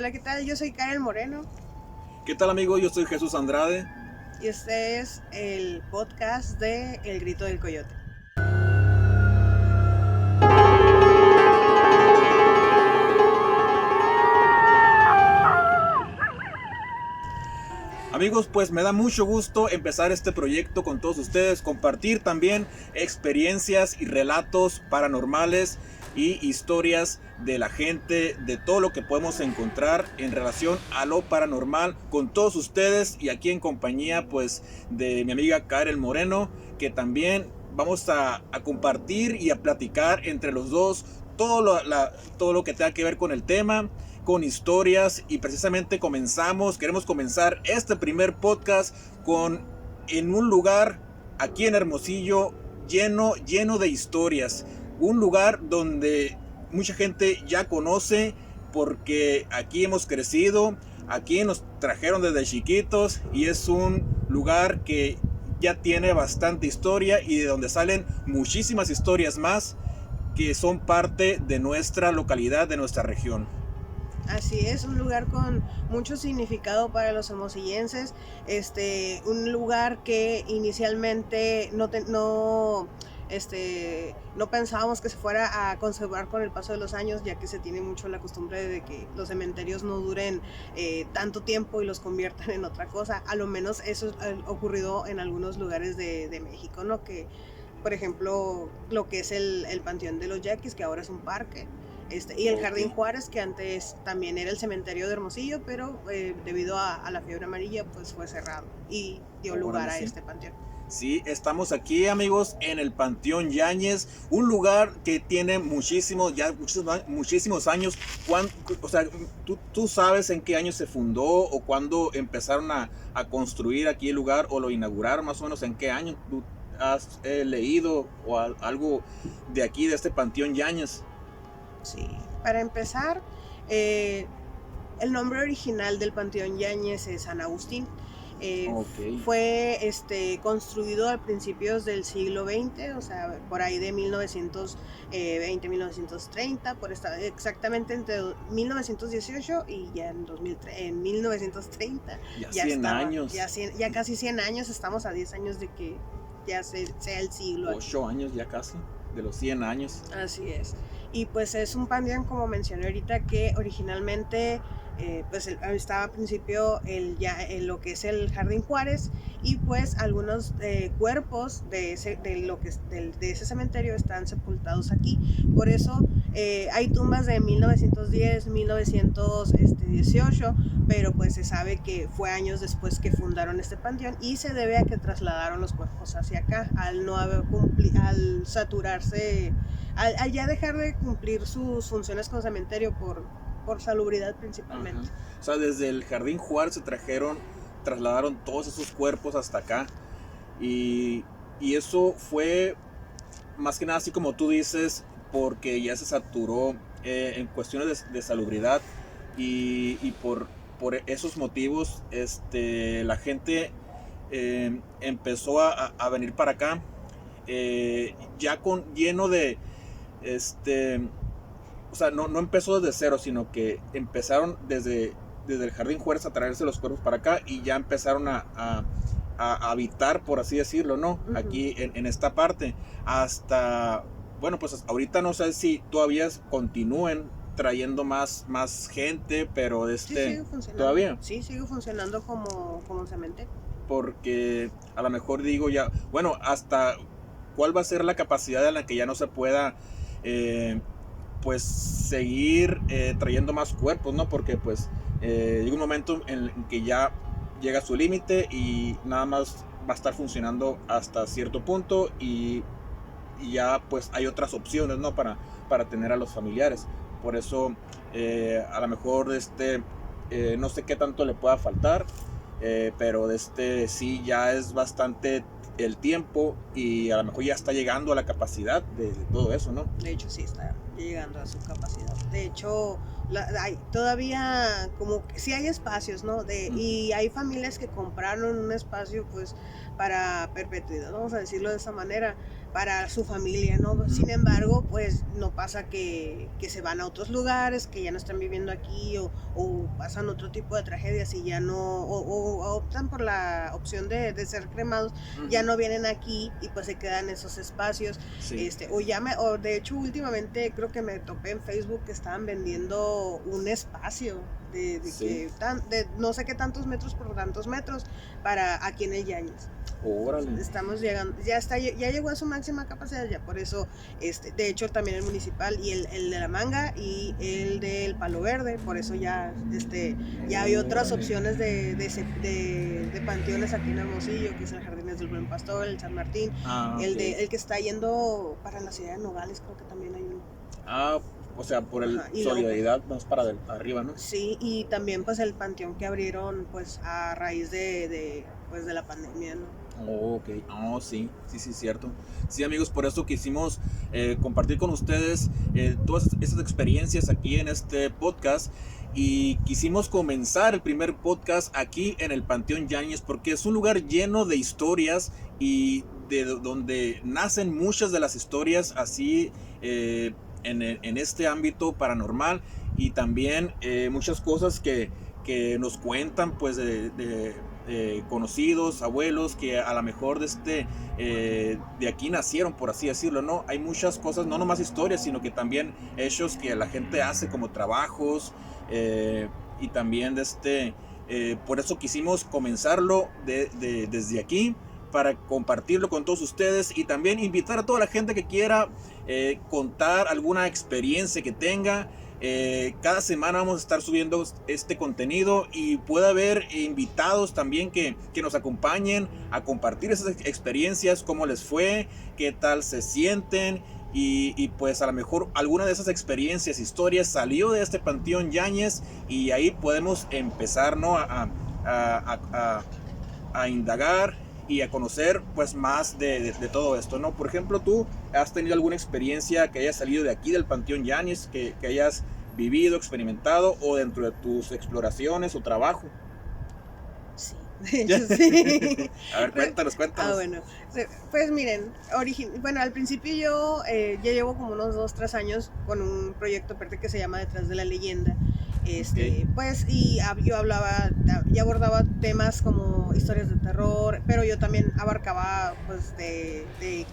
Hola, ¿qué tal? Yo soy Karen Moreno. ¿Qué tal, amigo? Yo soy Jesús Andrade. Y este es el podcast de El Grito del Coyote. Amigos, pues me da mucho gusto empezar este proyecto con todos ustedes, compartir también experiencias y relatos paranormales y historias de la gente, de todo lo que podemos encontrar en relación a lo paranormal con todos ustedes y aquí en compañía pues de mi amiga Karen Moreno, que también vamos a compartir y a platicar entre los dos todo lo que tenga que ver con el tema, con historias, y precisamente queremos comenzar este primer podcast en un lugar aquí en Hermosillo lleno de historias, un lugar donde mucha gente ya conoce porque aquí hemos crecido, aquí nos trajeron desde chiquitos y es un lugar que ya tiene bastante historia y de donde salen muchísimas historias más que son parte de nuestra localidad, de nuestra región. Así es, un lugar con mucho significado para los hermosillenses, un lugar que inicialmente no pensábamos que se fuera a conservar con el paso de los años, ya que se tiene mucho la costumbre de que los cementerios no duren tanto tiempo y los conviertan en otra cosa. A lo menos eso ha ocurrido en algunos lugares de México, ¿no? Que, por ejemplo, lo que es el Panteón de los Yaquis, que ahora es un parque. Y el Jardín Juárez, que antes también era el cementerio de Hermosillo, pero debido a la fiebre amarilla, pues fue cerrado y dio lugar a este panteón. Sí, estamos aquí, amigos, en el Panteón Yáñez, un lugar que tiene muchísimos años. O sea, ¿tú sabes en qué año se fundó o cuándo empezaron a construir aquí el lugar o lo inauguraron, más o menos en qué año? ¿Tú has leído o algo de aquí, de este Panteón Yáñez? Sí, para empezar, el nombre original del Panteón Yáñez es San Agustín. Fue construido a principios del siglo XX, o sea, por ahí de 1920, 1930, exactamente entre 1918 y ya en 1930. Ya 100 años. Ya casi 100 años, estamos a 10 años de que ya sea el siglo. 8 años ya casi, de los 100 años. Así es. Y pues es un panteón, como mencioné ahorita, que originalmente pues estaba al principio lo que es el Jardín Juárez, y pues algunos cuerpos de ese cementerio están sepultados aquí. Por eso hay tumbas de 1910, 1918, pero pues se sabe que fue años después que fundaron este panteón, y se debe a que trasladaron los cuerpos hacia acá al saturarse, al ya dejar de cumplir sus funciones con cementerio por salubridad principalmente. Ajá. O sea, desde el Jardín Juárez trasladaron todos esos cuerpos hasta acá, y eso fue más que nada, así como tú dices, porque ya se saturó en cuestiones de salubridad, y por esos motivos la gente empezó a venir para acá ya lleno de o sea, no empezó desde cero, sino que empezaron desde el Jardín Juárez a traerse los cuerpos para acá, y ya empezaron a habitar, por así decirlo, ¿no? Uh-huh. Aquí en esta parte. Hasta, bueno, pues ahorita no sé si todavía continúen trayendo más gente, pero sí, sigue funcionando. ¿Todavía? Sí, sigue funcionando como cementerio. Porque a lo mejor digo ya, bueno, hasta cuál va a ser la capacidad en la que ya no se pueda pues seguir trayendo más cuerpos, ¿no? Porque pues llega un momento en que ya llega a su límite y nada más va a estar funcionando hasta cierto punto, y ya pues hay otras opciones, ¿no? Para tener a los familiares. Por eso a lo mejor no sé qué tanto le pueda faltar, pero sí ya es bastante el tiempo, y a lo mejor ya está llegando a la capacidad de todo eso, ¿no? De hecho sí está llegando a su capacidad. De hecho hay todavía como sí hay espacios, ¿no? Y hay familias que compraron un espacio pues para perpetuidad, vamos a decirlo de esa manera, para su familia, ¿no? Sin embargo, pues no pasa que se van a otros lugares, que ya no están viviendo aquí o pasan otro tipo de tragedias y ya no, o optan por la opción de ser cremados, ya no vienen aquí y pues se quedan en esos espacios. Sí. O de hecho últimamente creo que me topé en Facebook que estaban vendiendo un espacio de no sé qué tantos metros por tantos metros para aquí en el Yáñez. Órale. Estamos llegando, ya llegó a su máxima capacidad, ya por eso, de hecho también el municipal y el de la Manga y el del Palo Verde, por eso ya hay otras opciones de panteones aquí en Hermosillo, que es el Jardines del Buen Pastor, el San Martín, okay. el que está yendo para la ciudad de Nogales, creo que también hay uno. O sea, por el Solidaridad más para arriba, ¿no? Sí, y también pues el panteón que abrieron pues a raíz de la pandemia, ¿no? Ok, sí, cierto. Sí, amigos, por eso quisimos compartir con ustedes todas esas experiencias aquí en este podcast. Y quisimos comenzar el primer podcast aquí en el Panteón Yáñez porque es un lugar lleno de historias y de donde nacen muchas de las historias así en este ámbito paranormal, y también muchas cosas que nos cuentan pues de conocidos, abuelos que a lo mejor de aquí nacieron, por así decirlo, ¿no? Hay muchas cosas, no nomás historias, sino que también hechos que la gente hace como trabajos, y también por eso quisimos comenzarlo desde aquí, para compartirlo con todos ustedes y también invitar a toda la gente que quiera contar alguna experiencia que tenga. Cada semana vamos a estar subiendo este contenido y puede haber invitados también que nos acompañen a compartir esas experiencias, cómo les fue, qué tal se sienten, y pues a lo mejor alguna de esas experiencias, historias salió de este Panteón Yáñez y ahí podemos empezar, ¿no? a indagar y a conocer pues más de todo esto, ¿no? Por ejemplo, ¿tú has tenido alguna experiencia que haya salido de aquí del Panteón Yáñez, que hayas vivido, experimentado, o dentro de tus exploraciones o trabajo? Sí, de hecho sí. A ver, cuéntanos. Bueno, pues miren, al principio yo ya llevo como unos 2-3 años con un proyecto aparte que se llama Detrás de la Leyenda. Pues, y yo abordaba temas como historias de terror, pero yo también abarcaba pues de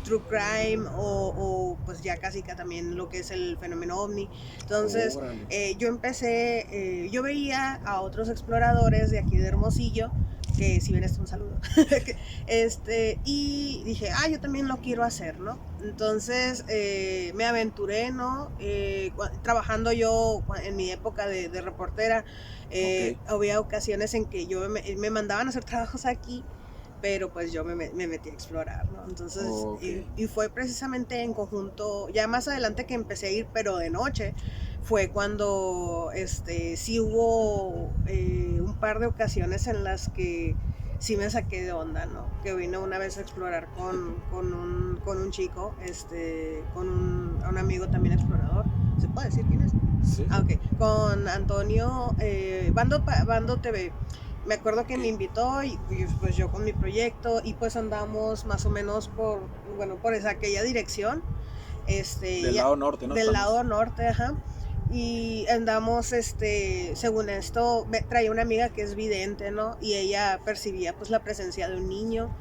true crime o pues ya casi que también lo que es el fenómeno ovni. Entonces, yo veía a otros exploradores de aquí de Hermosillo, que si ven esto, un saludo. Y dije, yo también lo quiero hacer, ¿no? Entonces me aventuré, ¿no? Trabajando yo en mi época de reportera, había ocasiones en que yo me mandaban a hacer trabajos aquí, pero pues yo me metí a explorar, ¿no? Entonces, y fue precisamente en conjunto, ya más adelante que empecé a ir, pero de noche, fue cuando sí hubo un par de ocasiones en las que sí me saqué de onda, ¿no? Que vine una vez a explorar con un chico, con un amigo también explorador. ¿Se puede decir quién es? Sí. Ok, con Antonio, Bando TV. Me acuerdo que me invitó y pues yo con mi proyecto y pues andamos más o menos por aquella dirección. Del lado norte, ¿no? Del lado norte, ajá. Y andamos, según esto, traía una amiga que es vidente, ¿no? Y ella percibía pues la presencia de un niño.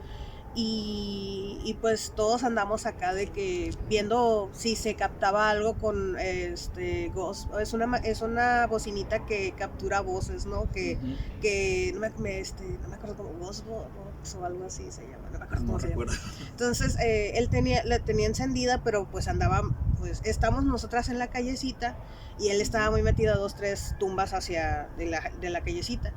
Y pues todos andamos acá de que viendo si se captaba algo con Ghost. Es una bocinita que captura voces, ¿no? Que no me acuerdo cómo, Ghost Box o algo así se llama, no me acuerdo cómo se llama. Entonces él la tenía encendida, pero pues estamos nosotras en la callecita y él estaba muy metido a 2-3 tumbas hacia de la callecita.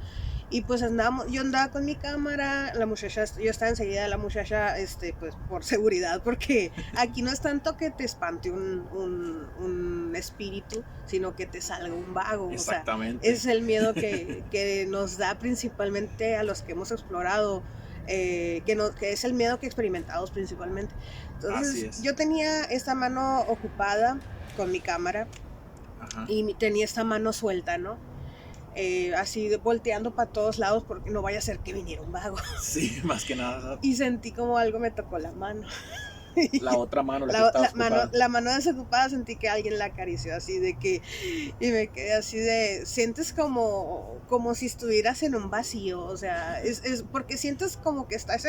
Y pues yo andaba con mi cámara, yo estaba enseguida de la muchacha, pues por seguridad, porque aquí no es tanto que te espante un espíritu, sino que te salga un vago. Exactamente. O sea, es el miedo que nos da principalmente a los que hemos explorado, que es el miedo que experimentamos principalmente. Entonces, yo tenía esta mano ocupada con mi cámara. Ajá. Y tenía esta mano suelta, ¿no? Así volteando para todos lados porque no vaya a ser que viniera un vago. Sí, más que nada. Y sentí como algo me tocó la mano. La otra mano, la que La, estaba la mano, ocupada. la mano desocupada, sentí que alguien la acarició así de que, y me quedé así de, sientes como si estuvieras en un vacío, o sea, es porque sientes como que estás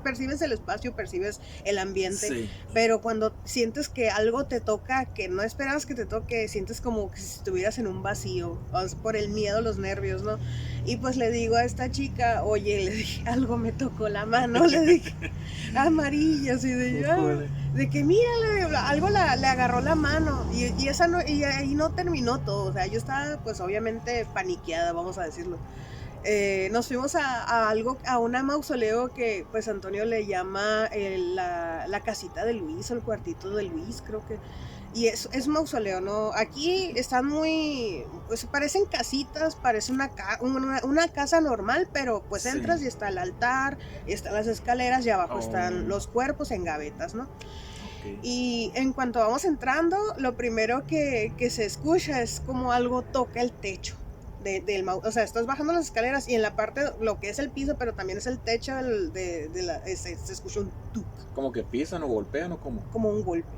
percibes el espacio, percibes el ambiente, Sí. pero cuando sientes que algo te toca, que no esperabas que te toque, sientes como que si estuvieras en un vacío, o sea, por el miedo, los nervios, ¿no? Y pues le digo a esta chica, oye, le dije, algo me tocó la mano, le dije, amarilla, así de ya, de que mira, algo le agarró la mano y ahí no terminó todo, o sea, yo estaba pues obviamente paniqueada, vamos a decirlo. Nos fuimos a una mausoleo que pues Antonio le llama la casita de Luis o el cuartito de Luis, creo que. Y es un mausoleo, ¿no? Aquí están muy, pues parecen casitas, parece una casa normal, pero pues Sí. entras y está el altar, están las escaleras y abajo Oh. están los cuerpos en gavetas, ¿no? Okay. Y en cuanto vamos entrando, lo primero que se escucha es como algo toca el techo. O sea, estás bajando las escaleras y en la parte, lo que es el piso, pero también es el techo se escucha un tuc. ¿Como que pisan o golpean o cómo? Como un golpe.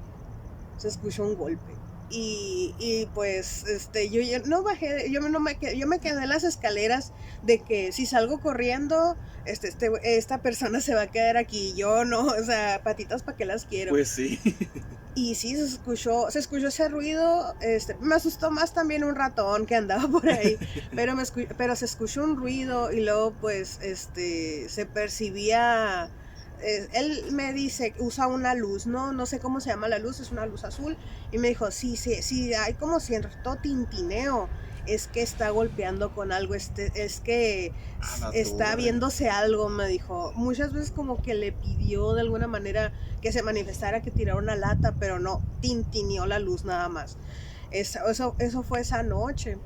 Se escucha un golpe. Y pues yo no bajé, yo me quedé en las escaleras de que si salgo corriendo, esta persona se va a quedar aquí, yo no, o sea, patitas para qué las quiero. Pues sí. Y sí, se escuchó ese ruido, me asustó más también un ratón que andaba por ahí, pero se escuchó un ruido y luego pues se percibía, él me dice, usa una luz, no sé cómo se llama la luz, es una luz azul, y me dijo, sí, hay como cierto tintineo, es que está golpeando con algo, es que está viéndose algo, me dijo. Muchas veces como que le pidió de alguna manera que se manifestara, que tirara una lata, pero no, tintineó la luz nada más. Eso fue esa noche.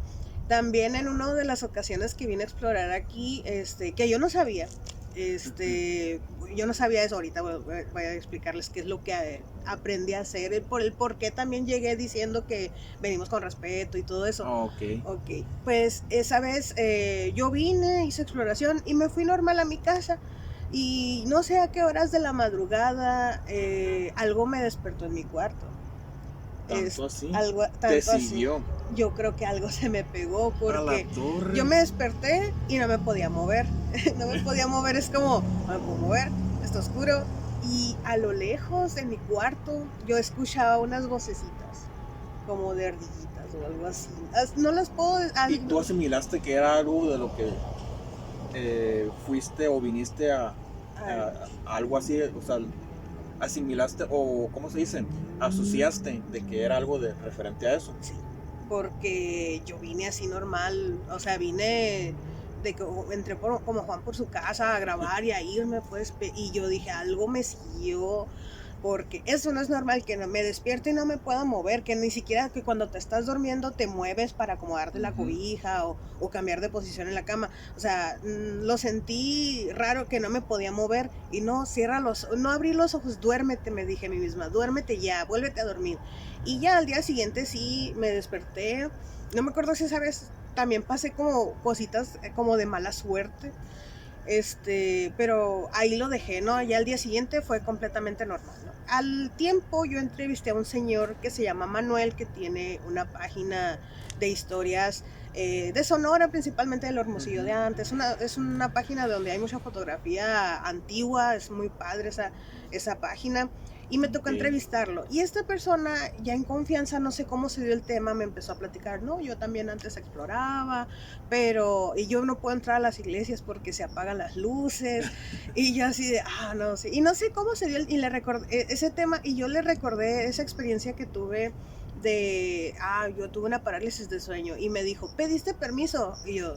También en una de las ocasiones que vine a explorar aquí, que yo no sabía, yo no sabía eso, ahorita voy a explicarles qué es lo que aprendí a hacer, el por qué también llegué diciendo que venimos con respeto y todo eso. Ok. Pues esa vez yo vine, hice exploración y me fui normal a mi casa y no sé a qué horas de la madrugada algo me despertó en mi cuarto. ¿Tanto así? Te siguió. Yo creo que algo se me pegó porque yo me desperté y no me podía mover. No me podía mover, es como, no me puedo mover, está oscuro. Y a lo lejos de mi cuarto yo escuchaba unas vocecitas, como de ardillitas o algo así. No las puedo... ¿Y tú asimilaste que era algo de lo que fuiste o viniste a algo así? O sea, asimilaste o, ¿cómo se dice? Asociaste de que era algo de referente a eso. Sí, porque yo vine así normal, o sea, vine entré como Juan por su casa a grabar y a irme, pues, y yo dije, algo me siguió, porque eso no es normal, que no me despierto y no me puedo mover, que ni siquiera que cuando te estás durmiendo te mueves para acomodarte la cobija o cambiar de posición en la cama. O sea, lo sentí raro que no me podía mover y no abrí los ojos, duérmete, me dije a mí misma, duérmete ya, vuélvete a dormir. Y ya al día siguiente sí me desperté, no me acuerdo si esa vez también pasé como cositas como de mala suerte. Pero ahí lo dejé, ¿no? Ya al día siguiente fue completamente normal, ¿no? Al tiempo yo entrevisté a un señor que se llama Manuel, que tiene una página de historias de Sonora, principalmente del Hermosillo de antes. Es una página donde hay mucha fotografía antigua, es muy padre esa página. Y me tocó entrevistarlo. Y esta persona, ya en confianza, no sé cómo se dio el tema, me empezó a platicar, no, yo también antes exploraba, y yo no puedo entrar a las iglesias porque se apagan las luces. Y yo así de, no sé. Y no sé cómo se dio, y le recordé ese tema, y yo le recordé esa experiencia que tuve yo tuve una parálisis de sueño. Y me dijo, ¿pediste permiso? Y yo,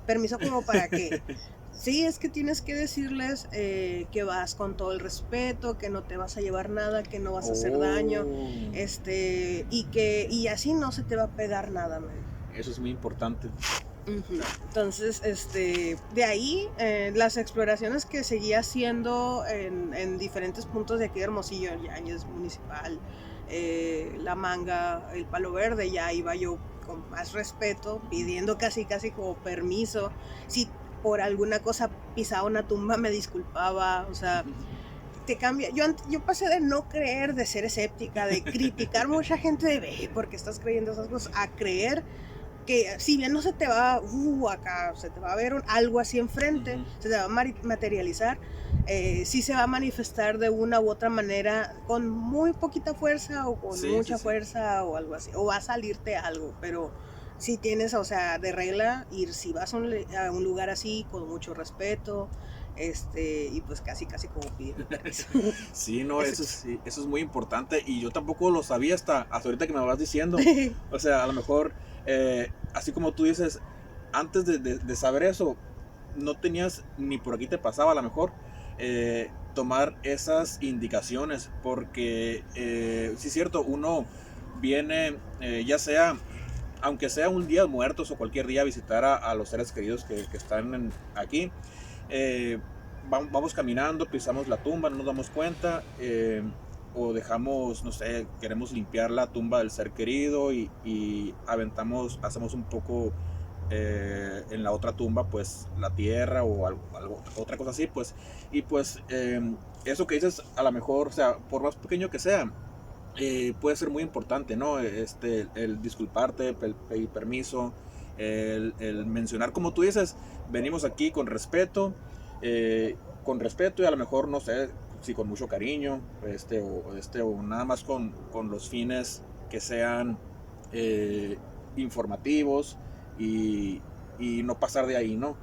¿permiso como para qué? Sí, es que tienes que decirles que vas con todo el respeto, que no te vas a llevar nada, que no vas a hacer daño, y así no se te va a pegar nada, man. Eso es muy importante. Entonces, de ahí, las exploraciones que seguía haciendo en diferentes puntos de aquí de Hermosillo, Yáñez Municipal, La Manga, el Palo Verde, ya iba yo con más respeto, pidiendo casi como permiso. Si por alguna cosa pisaba una tumba, me disculpaba, o sea, que cambia. Yo pasé de no creer, de ser escéptica, de criticar mucha gente, de ve, porque estás creyendo esas cosas, a creer que si bien no se te va acá, se te va a ver algo así enfrente, se te va a materializar, sí se va a manifestar de una u otra manera con muy poquita fuerza o con mucha fuerza o algo así, o va a salirte algo, pero si tienes, o sea, de regla, ir si vas a un lugar así con mucho respeto, y pues casi como pedir permiso. Sí, no, eso es muy importante y yo tampoco lo sabía hasta ahorita que me vas diciendo. O sea, a lo mejor, así como tú dices, antes de saber eso, no tenías ni por aquí te pasaba a lo mejor tomar esas indicaciones, porque sí es cierto, uno viene, ya sea, aunque sea un día de muertos o cualquier día, a visitar a los seres queridos que están aquí. Vamos caminando, pisamos la tumba, no nos damos cuenta, o dejamos, no sé, queremos limpiar la tumba del ser querido y hacemos un poco en la otra tumba, pues la tierra o otra cosa así, pues, y pues eso que dices, a lo mejor, o sea, por más pequeño que sea, puede ser muy importante, ¿no? El disculparte, el pedir permiso, el mencionar, como tú dices, venimos aquí con respeto y a lo mejor, no sé, si con mucho cariño, o nada más con los fines que sean informativos y no pasar de ahí, ¿no?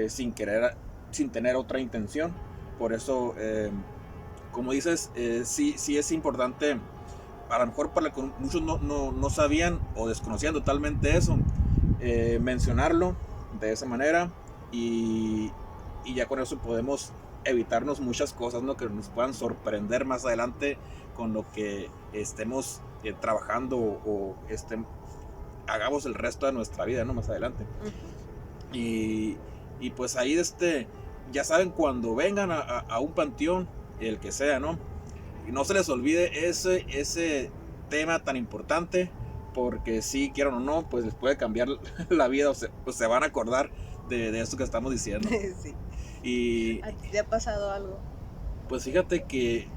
Sin tener otra intención. Por eso, como dices, sí es importante, a lo mejor para que muchos no sabían o desconocían totalmente eso, mencionarlo de esa manera y ya con eso podemos evitarnos muchas cosas, ¿no? Que nos puedan sorprender más adelante con lo que estemos trabajando o hagamos el resto de nuestra vida, ¿no? Más adelante. Y pues ahí ya saben, cuando vengan a un panteón, el que sea, ¿no? Y no se les olvide ese tema tan importante, porque si quieran o no, pues les puede cambiar la vida o se van a acordar de esto que estamos diciendo. Sí. Y ¿a ti te ha pasado algo? Pues fíjate que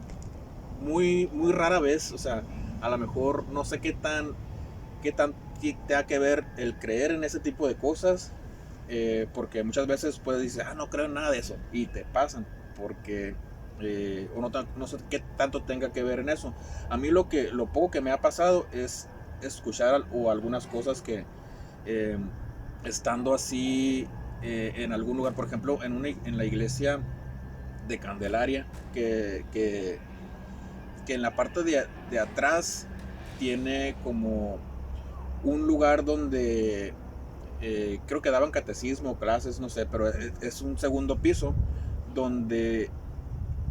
muy, muy rara vez, o sea, a lo mejor no sé qué tan tenga que ver el creer en ese tipo de cosas, porque muchas veces puedes decir, no creo en nada de eso, y te pasan, porque no sé qué tanto tenga que ver en eso. A mí lo poco que me ha pasado es escuchar o algunas cosas que estando así en algún lugar, por ejemplo, en la iglesia de Candelaria, que en la parte de atrás tiene como un lugar donde creo que daban catecismo, clases, no sé, pero es un segundo piso donde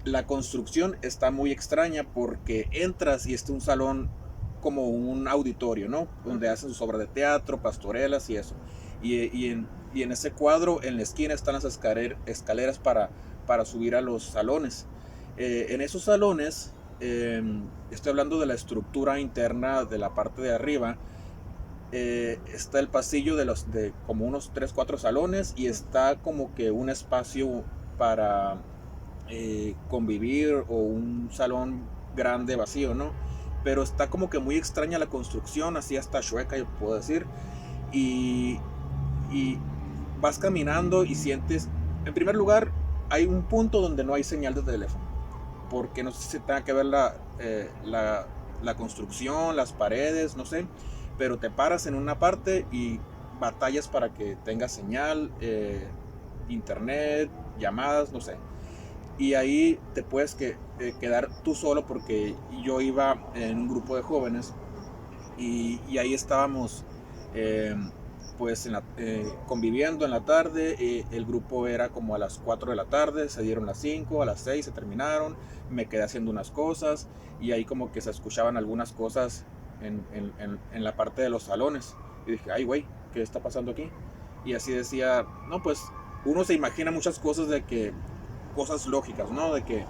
la construcción está muy extraña, porque entras y está un salón como un auditorio, ¿no? Donde hacen sus obras de teatro, pastorelas y eso. Y en ese cuadro, en la esquina, están las escaleras para subir a los salones. En esos salones, estoy hablando de la estructura interna de la parte de arriba. Está el pasillo de como unos 3-4 salones, y está como que un espacio para convivir, o un salón grande vacío, ¿no? Pero está como que muy extraña la construcción, así hasta chueca, yo puedo decir. Y vas caminando y sientes, en primer lugar, hay un punto donde no hay señal de teléfono, porque no sé si tenga que ver la construcción, las paredes, no sé, pero te paras en una parte y batallas para que tenga señal, internet, llamadas, no sé. Y ahí te puedes quedar tú solo, porque yo iba en un grupo de jóvenes y ahí estábamos pues conviviendo en la tarde. El grupo era como a las 4 de la tarde, se dieron las 5, a las 6 se terminaron, me quedé haciendo unas cosas y ahí como que se escuchaban algunas cosas en la parte de los salones y dije, ay güey, ¿qué está pasando aquí? Y así decía, no, pues uno se imagina muchas cosas, cosas lógicas, ¿no? De que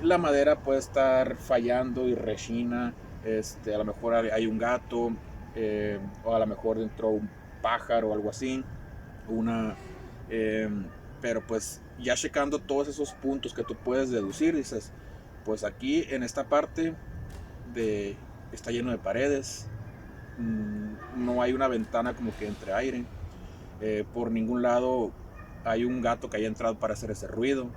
la madera puede estar fallando y rechina, a lo mejor hay un gato, o a lo mejor entró un pájaro o algo así, pero pues ya checando todos esos puntos que tú puedes deducir, dices, pues aquí en esta parte está lleno de paredes, no hay una ventana como que entre aire, por ningún lado hay un gato que haya entrado para hacer ese ruido.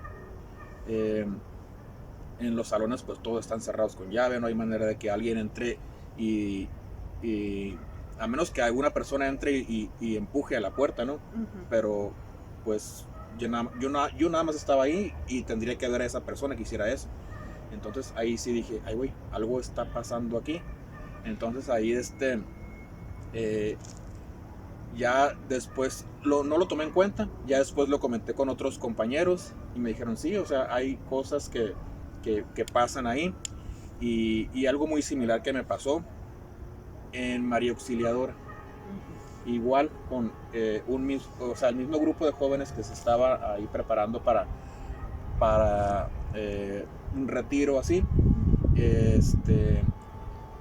En los salones pues todos están cerrados con llave, no hay manera de que alguien entre y a menos que alguna persona entre y empuje a la puerta, ¿no? Ujú. Pero pues yo nada más estaba ahí y tendría que ver a esa persona que hiciera eso. Entonces ahí sí dije, ay güey, algo está pasando aquí. Entonces ahí ya después no lo tomé en cuenta, ya después lo comenté con otros compañeros y me dijeron, sí, o sea, hay cosas que pasan ahí. Y algo muy similar que me pasó en María Auxiliadora, Ujú. igual con el mismo grupo de jóvenes que se estaba ahí preparando para un retiro así.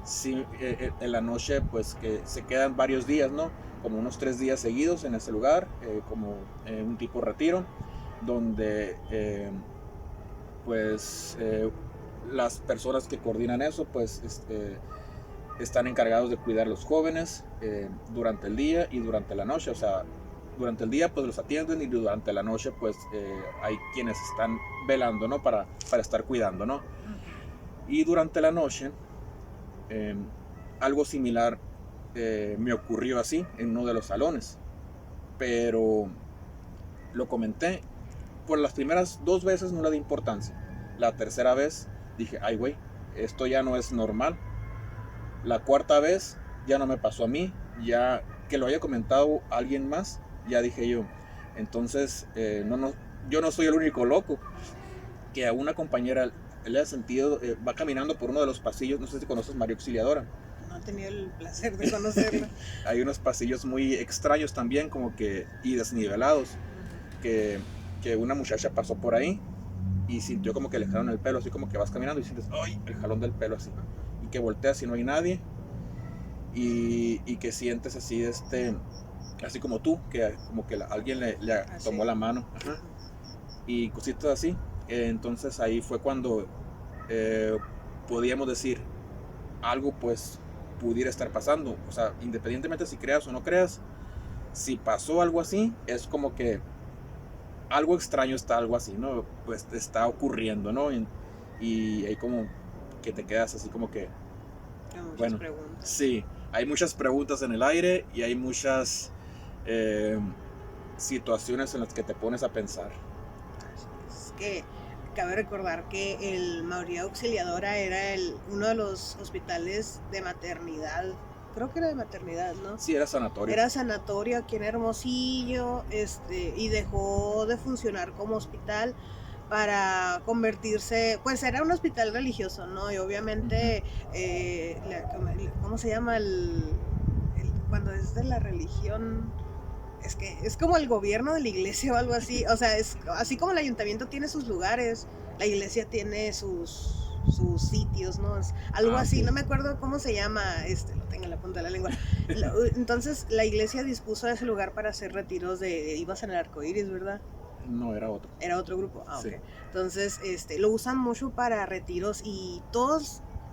Sí, en la noche pues que se quedan varios días, ¿no? Como unos 3 días seguidos en ese lugar, como un tipo retiro, donde pues las personas que coordinan eso pues están encargados de cuidar a los jóvenes durante el día y durante la noche. O sea, durante el día pues los atienden y durante la noche pues hay quienes están velando, ¿no? Para estar cuidando, ¿no? Ujú. Y durante la noche algo similar me ocurrió así en uno de los salones, pero lo comenté. Por las primeras 2 veces no le di importancia. La tercera vez dije, ay güey, esto ya no es normal. La cuarta vez ya no me pasó a mí, ya que lo haya comentado alguien más, ya dije yo, entonces yo no soy el único loco, que a una compañera le ha sentido, va caminando por uno de los pasillos, no sé si conoces María Auxiliadora. No he tenido el placer de conocerla. Hay unos pasillos muy extraños también, como que, y desnivelados, Ujú. que, que una muchacha pasó por ahí y sintió como que le jalaron el pelo, así como que vas caminando y sientes, ay, el jalón del pelo así, y que volteas y no hay nadie, y que sientes así, así como tú, que como que alguien le Así. tomó la mano, ajá, Ujú. y cositas así. Entonces ahí fue cuando eh, podíamos decir, algo pues pudiera estar pasando, o sea, independientemente si creas o no creas, si pasó algo así, es como que algo extraño está, algo así, ¿no? Pues está ocurriendo, ¿no? Y ahí como que te quedas así como que, Hay muchas bueno, preguntas. sí, hay muchas preguntas en el aire y hay muchas eh, situaciones en las que te pones a pensar. Así es que cabe recordar que el María Auxiliadora era uno de los hospitales de maternidad, creo que era de maternidad, ¿no? Sí, era sanatorio. Era sanatorio aquí en Hermosillo, y dejó de funcionar como hospital para convertirse, pues era un hospital religioso, ¿no? Y Ujú. obviamente, ¿cómo se llama cuando es de la religión? Es que es como el gobierno de la iglesia o algo así. O sea, es así como el ayuntamiento tiene sus lugares, la iglesia tiene sus sitios, ¿no? Es algo Ah, así, no ok. me acuerdo cómo se llama, lo tengo en la punta de la lengua. Entonces, la iglesia dispuso de ese lugar para hacer retiros ibas en el arco iris, ¿verdad? No, era otro. Era otro grupo. Ah, Sí. ok. Entonces, lo usan mucho para retiros y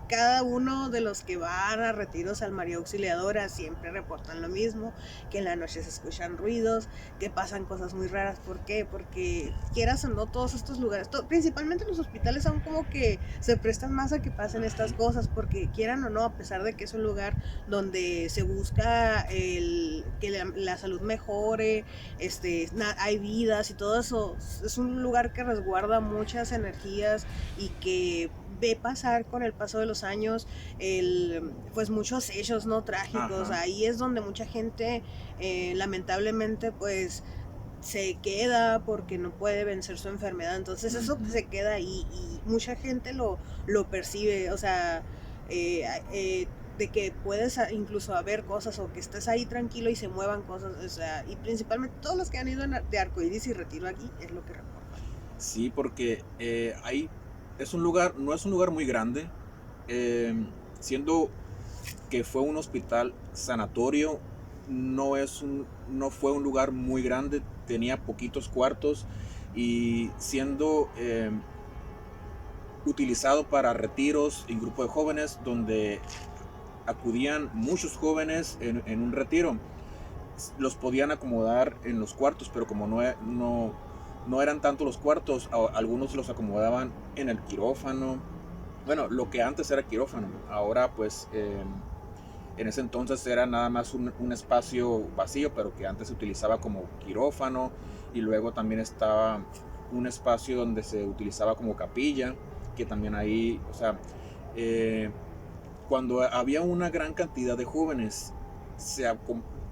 cada uno de los que van a retiros al María Auxiliadora siempre reportan lo mismo, que en la noche se escuchan ruidos, que pasan cosas muy raras. ¿Por qué? Porque quieras o no, todos estos lugares, principalmente los hospitales, son como que se prestan más a que pasen estas cosas, porque quieran o no, a pesar de que es un lugar donde se busca que la salud mejore, hay vidas y todo eso, es un lugar que resguarda muchas energías y que ve pasar con el paso de los años pues muchos hechos no trágicos. Ajá. Ahí es donde mucha gente lamentablemente pues se queda porque no puede vencer su enfermedad, entonces eso Ujú. se queda ahí y mucha gente lo percibe, o sea, eh, eh, de que puedes incluso haber cosas o que estés ahí tranquilo y se muevan cosas, o sea, y principalmente todos los que han ido de arcoíris y retiro aquí es lo que reportan. Sí, porque ahí es un lugar, no es un lugar muy grande, eh, siendo que fue un hospital sanatorio, no fue un lugar muy grande, tenía poquitos cuartos y siendo utilizado para retiros en grupo de jóvenes, donde acudían muchos jóvenes en un retiro. Los podían acomodar en los cuartos, pero como no eran tanto los cuartos, algunos los acomodaban en el quirófano. Bueno, lo que antes era quirófano, ahora pues en ese entonces era nada más un espacio vacío, pero que antes se utilizaba como quirófano, y luego también estaba un espacio donde se utilizaba como capilla, que también ahí, o sea, cuando había una gran cantidad de jóvenes,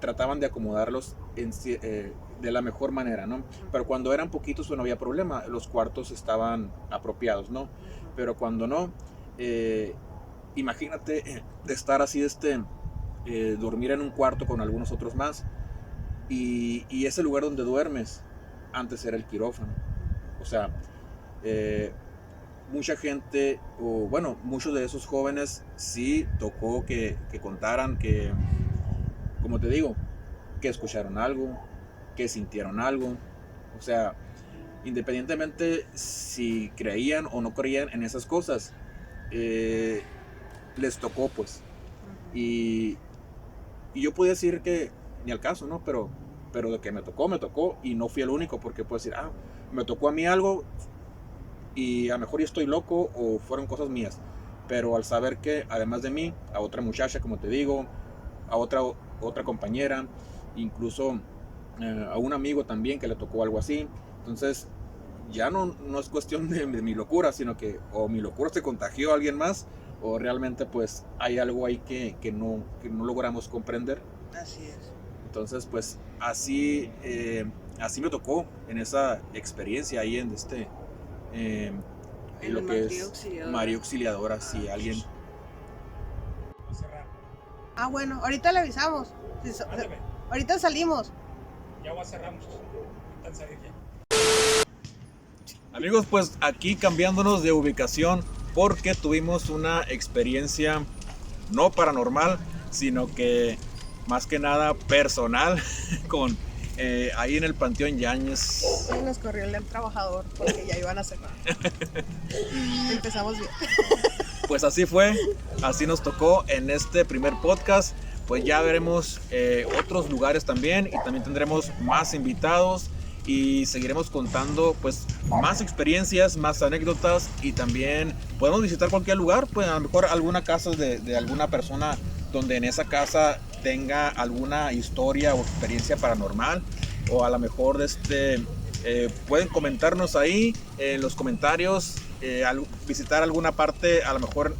trataban de acomodarlos de la mejor manera, ¿no? Pero cuando eran poquitos, pues no había problema, los cuartos estaban apropiados, ¿no? Pero cuando no, imagínate estar así, dormir en un cuarto con algunos otros más, y ese lugar donde duermes, antes era el quirófano. O sea, mucha gente, o bueno, muchos de esos jóvenes sí tocó que contaran que, como te digo, que escucharon algo, que sintieron algo. O sea, independientemente si creían o no creían en esas cosas, les tocó, pues. Y yo podía decir que ni al caso, ¿no? Pero de que me tocó, y no fui el único, porque puedo decir, me tocó a mí algo y a lo mejor yo estoy loco o fueron cosas mías. Pero al saber que además de mí, a otra muchacha, como te digo, a otra compañera, incluso a un amigo también que le tocó algo así, entonces ya no es cuestión de mi locura, sino que o mi locura se contagió a alguien más, o realmente pues hay algo ahí que no logramos comprender. Así es. Entonces pues así me tocó en esa experiencia ahí en lo que es María Auxiliadora. Si alguien... Bueno, ahorita le avisamos. Ahorita salimos. Ya voy a cerrar, muchachos. Están salir ya. Amigos, pues aquí cambiándonos de ubicación, porque tuvimos una experiencia no paranormal, sino que más que nada personal con ahí en el Panteón Yáñez. Sí, nos corrió el trabajador porque ya iban a cerrar. Empezamos bien. Pues así fue, así nos tocó en este primer podcast. Pues ya veremos otros lugares también, y también tendremos más invitados y seguiremos contando pues más experiencias, más anécdotas, y también podemos visitar cualquier lugar, pues a lo mejor alguna casa de alguna persona donde en esa casa tenga alguna historia o experiencia paranormal, o a lo mejor pueden comentarnos ahí en los comentarios, visitar alguna parte, a lo mejor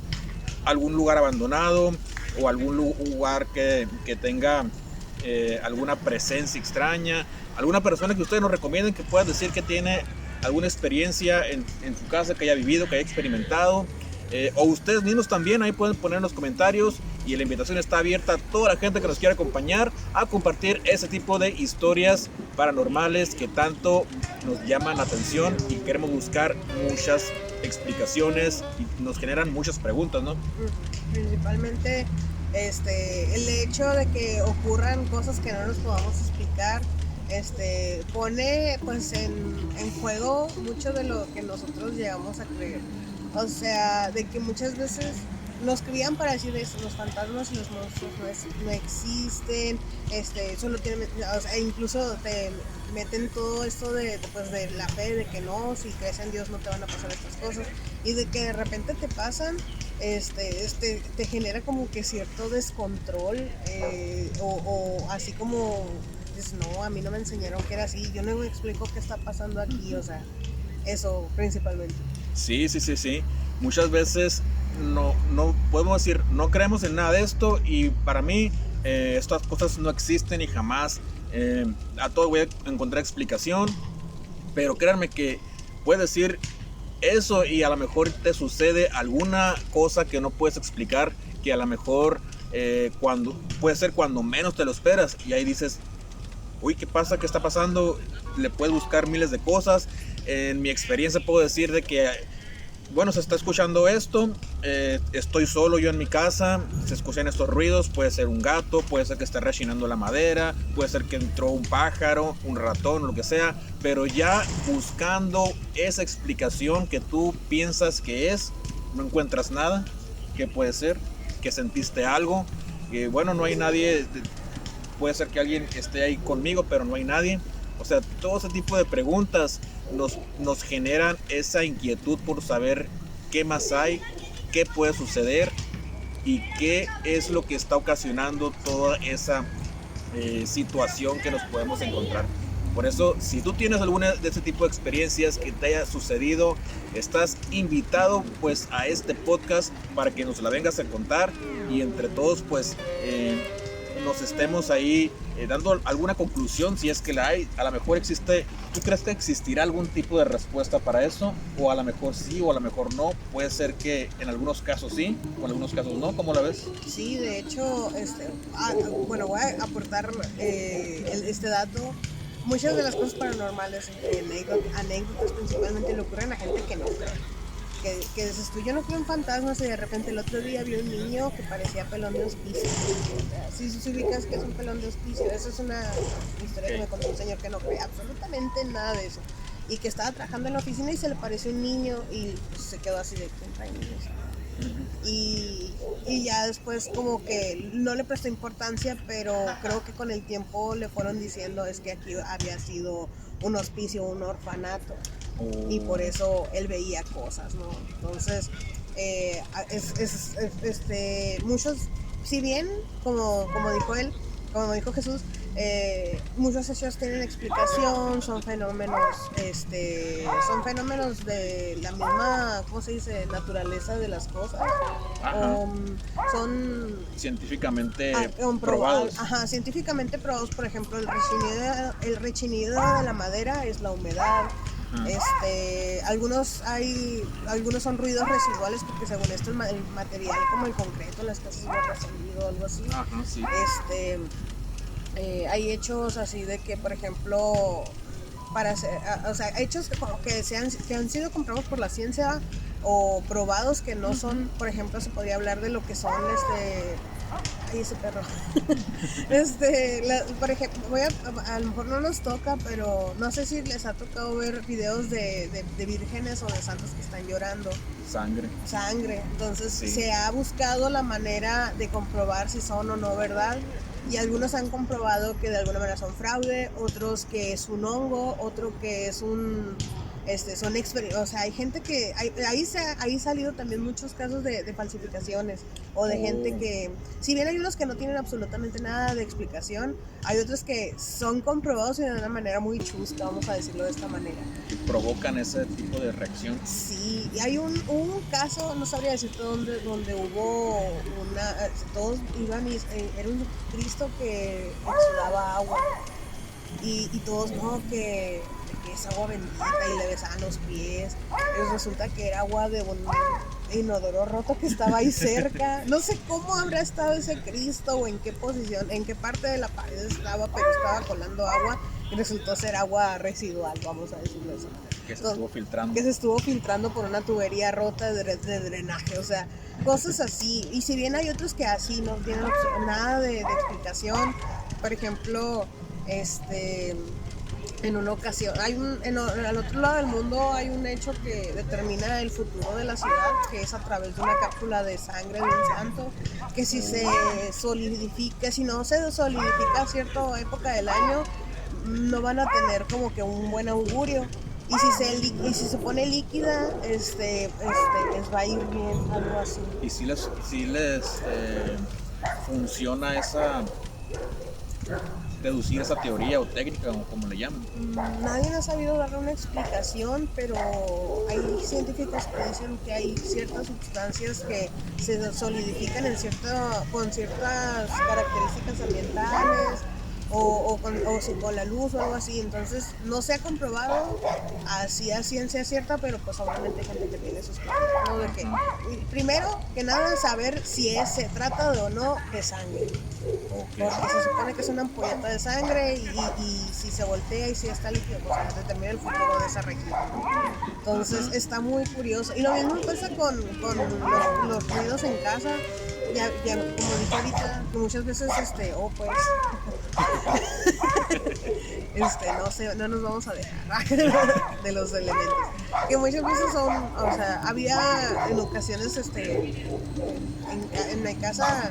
algún lugar abandonado o algún lugar que tenga alguna presencia extraña, alguna persona que ustedes nos recomienden, que pueda decir que tiene alguna experiencia en su casa, que haya vivido, que haya experimentado, o ustedes mismos también. Ahí pueden poner en los comentarios, y la invitación está abierta a toda la gente que nos quiera acompañar a compartir ese tipo de historias paranormales que tanto nos llaman la atención, y queremos buscar muchas explicaciones y nos generan muchas preguntas, ¿no? Principalmente el hecho de que ocurran cosas que no nos podamos explicar, pone pues en juego mucho de lo que nosotros llegamos a creer. O sea, de que muchas veces nos crían para decir eso, los fantasmas y los monstruos no existen, solo tienen, o sea, incluso te meten todo esto de la fe, de que no, si crees en Dios no te van a pasar estas cosas, y de que de repente te pasan, te genera como que cierto descontrol, o así como, pues no, a mí no me enseñaron que era así, yo no me explico qué está pasando aquí, o sea, eso principalmente. Sí. Muchas veces no podemos decir, no creemos en nada de esto, y para mí estas cosas no existen y jamás a todo voy a encontrar explicación. Pero créanme que puedes decir eso y a lo mejor te sucede alguna cosa que no puedes explicar, que a lo mejor puede ser cuando menos te lo esperas, y ahí dices, uy, ¿qué pasa? ¿Qué está pasando? Le puedes buscar miles de cosas. En mi experiencia puedo decir de que bueno, se está escuchando esto, estoy solo yo en mi casa, se escuchan estos ruidos, puede ser un gato, puede ser que esté rechinando la madera, puede ser que entró un pájaro, un ratón, lo que sea, pero ya buscando esa explicación que tú piensas que es, no encuentras nada. ¿Qué puede ser? ¿Que sentiste algo? Que bueno, no hay nadie, puede ser que alguien esté ahí conmigo, pero no hay nadie. O sea, todo ese tipo de preguntas nos generan esa inquietud por saber qué más hay, qué puede suceder y qué es lo que está ocasionando toda esa situación que nos podemos encontrar. Por eso, si tú tienes alguna de ese tipo de experiencias que te haya sucedido, estás invitado pues a este podcast para que nos la vengas a contar y entre todos pues nos estemos ahí dando alguna conclusión, si es que la hay. A lo mejor existe, ¿tú crees que existirá algún tipo de respuesta para eso? O a lo mejor sí, o a lo mejor no. Puede ser que en algunos casos sí, o en algunos casos no. ¿Cómo la ves? Sí, de hecho, bueno, voy a aportar este dato. Muchas de las cosas paranormales, anécdotas principalmente, le ocurren a gente que no cree. Que dices tú, yo no creo en fantasmas, y de repente el otro día vi un niño que parecía pelón de hospicio. Si ubicas que es un pelón de hospicio, esa es una historia que me contó un señor que no cree absolutamente nada de eso. Y que estaba trabajando en la oficina y se le pareció un niño y pues, se quedó así de ¿quién trae niños? Y ya después como que no le prestó importancia, pero creo que con el tiempo le fueron diciendo es que aquí había sido un hospicio, un orfanato, y por eso él veía cosas, ¿no? Entonces muchos, si bien como dijo él, como dijo Jesús, muchos hechos tienen explicación, son fenómenos de la misma, ¿cómo se dice?, naturaleza de las cosas. Son científicamente probados. Científicamente probados. Por ejemplo, el rechinido de la madera es la humedad. Algunos son ruidos residuales porque según esto el material como el concreto, las casas de resolido, algo así. Sí. Hay hechos así de que, por ejemplo, hechos que han sido comprobados por la ciencia o probados que no son. Por ejemplo, se podría hablar de lo que son ay, ese perro. Por ejemplo, a lo mejor no nos toca, pero no sé si les ha tocado ver videos de vírgenes o de santos que están llorando. Sangre. Entonces sí. Se ha buscado la manera de comprobar si son o no verdad. Y algunos han comprobado que de alguna manera son fraude, otros que es un hongo, otro que es son experimentos. O sea, hay gente que ahí salido también muchos casos de falsificaciones o de gente que, si bien hay unos que no tienen absolutamente nada de explicación, hay otros que son comprobados de una manera muy chusca, vamos a decirlo de esta manera. Y provocan ese tipo de reacción. Sí, y hay un caso, no sabría decirte donde hubo todos iban y era un Cristo que exudaba agua y todos no, que es agua bendita y le besaban los pies. Y resulta que era agua de un inodoro roto que estaba ahí cerca. No sé cómo habrá estado ese Cristo o en qué posición, en qué parte de la pared estaba, pero estaba colando agua y resultó ser agua residual, vamos a decirlo así. Que se estuvo filtrando. Que se estuvo filtrando por una tubería rota de drenaje, o sea, cosas así. Y si bien hay otros que así no tienen nada de explicación, por ejemplo, en una ocasión, al otro lado del mundo hay un hecho que determina el futuro de la ciudad, que es a través de una cápsula de sangre de un santo, que si se solidifica, si no se solidifica a cierta época del año, no van a tener como que un buen augurio. Y si se pone líquida, les va a ir bien, algo así. Y si les funciona deducir esa teoría o técnica, o como le llaman. Nadie ha sabido darle una explicación, pero hay científicos que dicen que hay ciertas sustancias que se solidifican con ciertas características ambientales o si con la luz o algo así. Entonces no se ha comprobado así a ciencia cierta, pero pues obviamente hay gente que tiene sus cosas, ¿no? De que, primero que nada, saber si se trata de o no de sangre. Porque se supone que es una ampolleta de sangre y si se voltea y si está líquido, pues se determina el futuro de esa región. Entonces está muy curioso. Y lo mismo pasa con los ruidos en casa. Ya, como dije ahorita, que muchas veces, pues, no sé, no nos vamos a dejar de los elementos. Que muchas veces son, o sea, había en ocasiones, en mi casa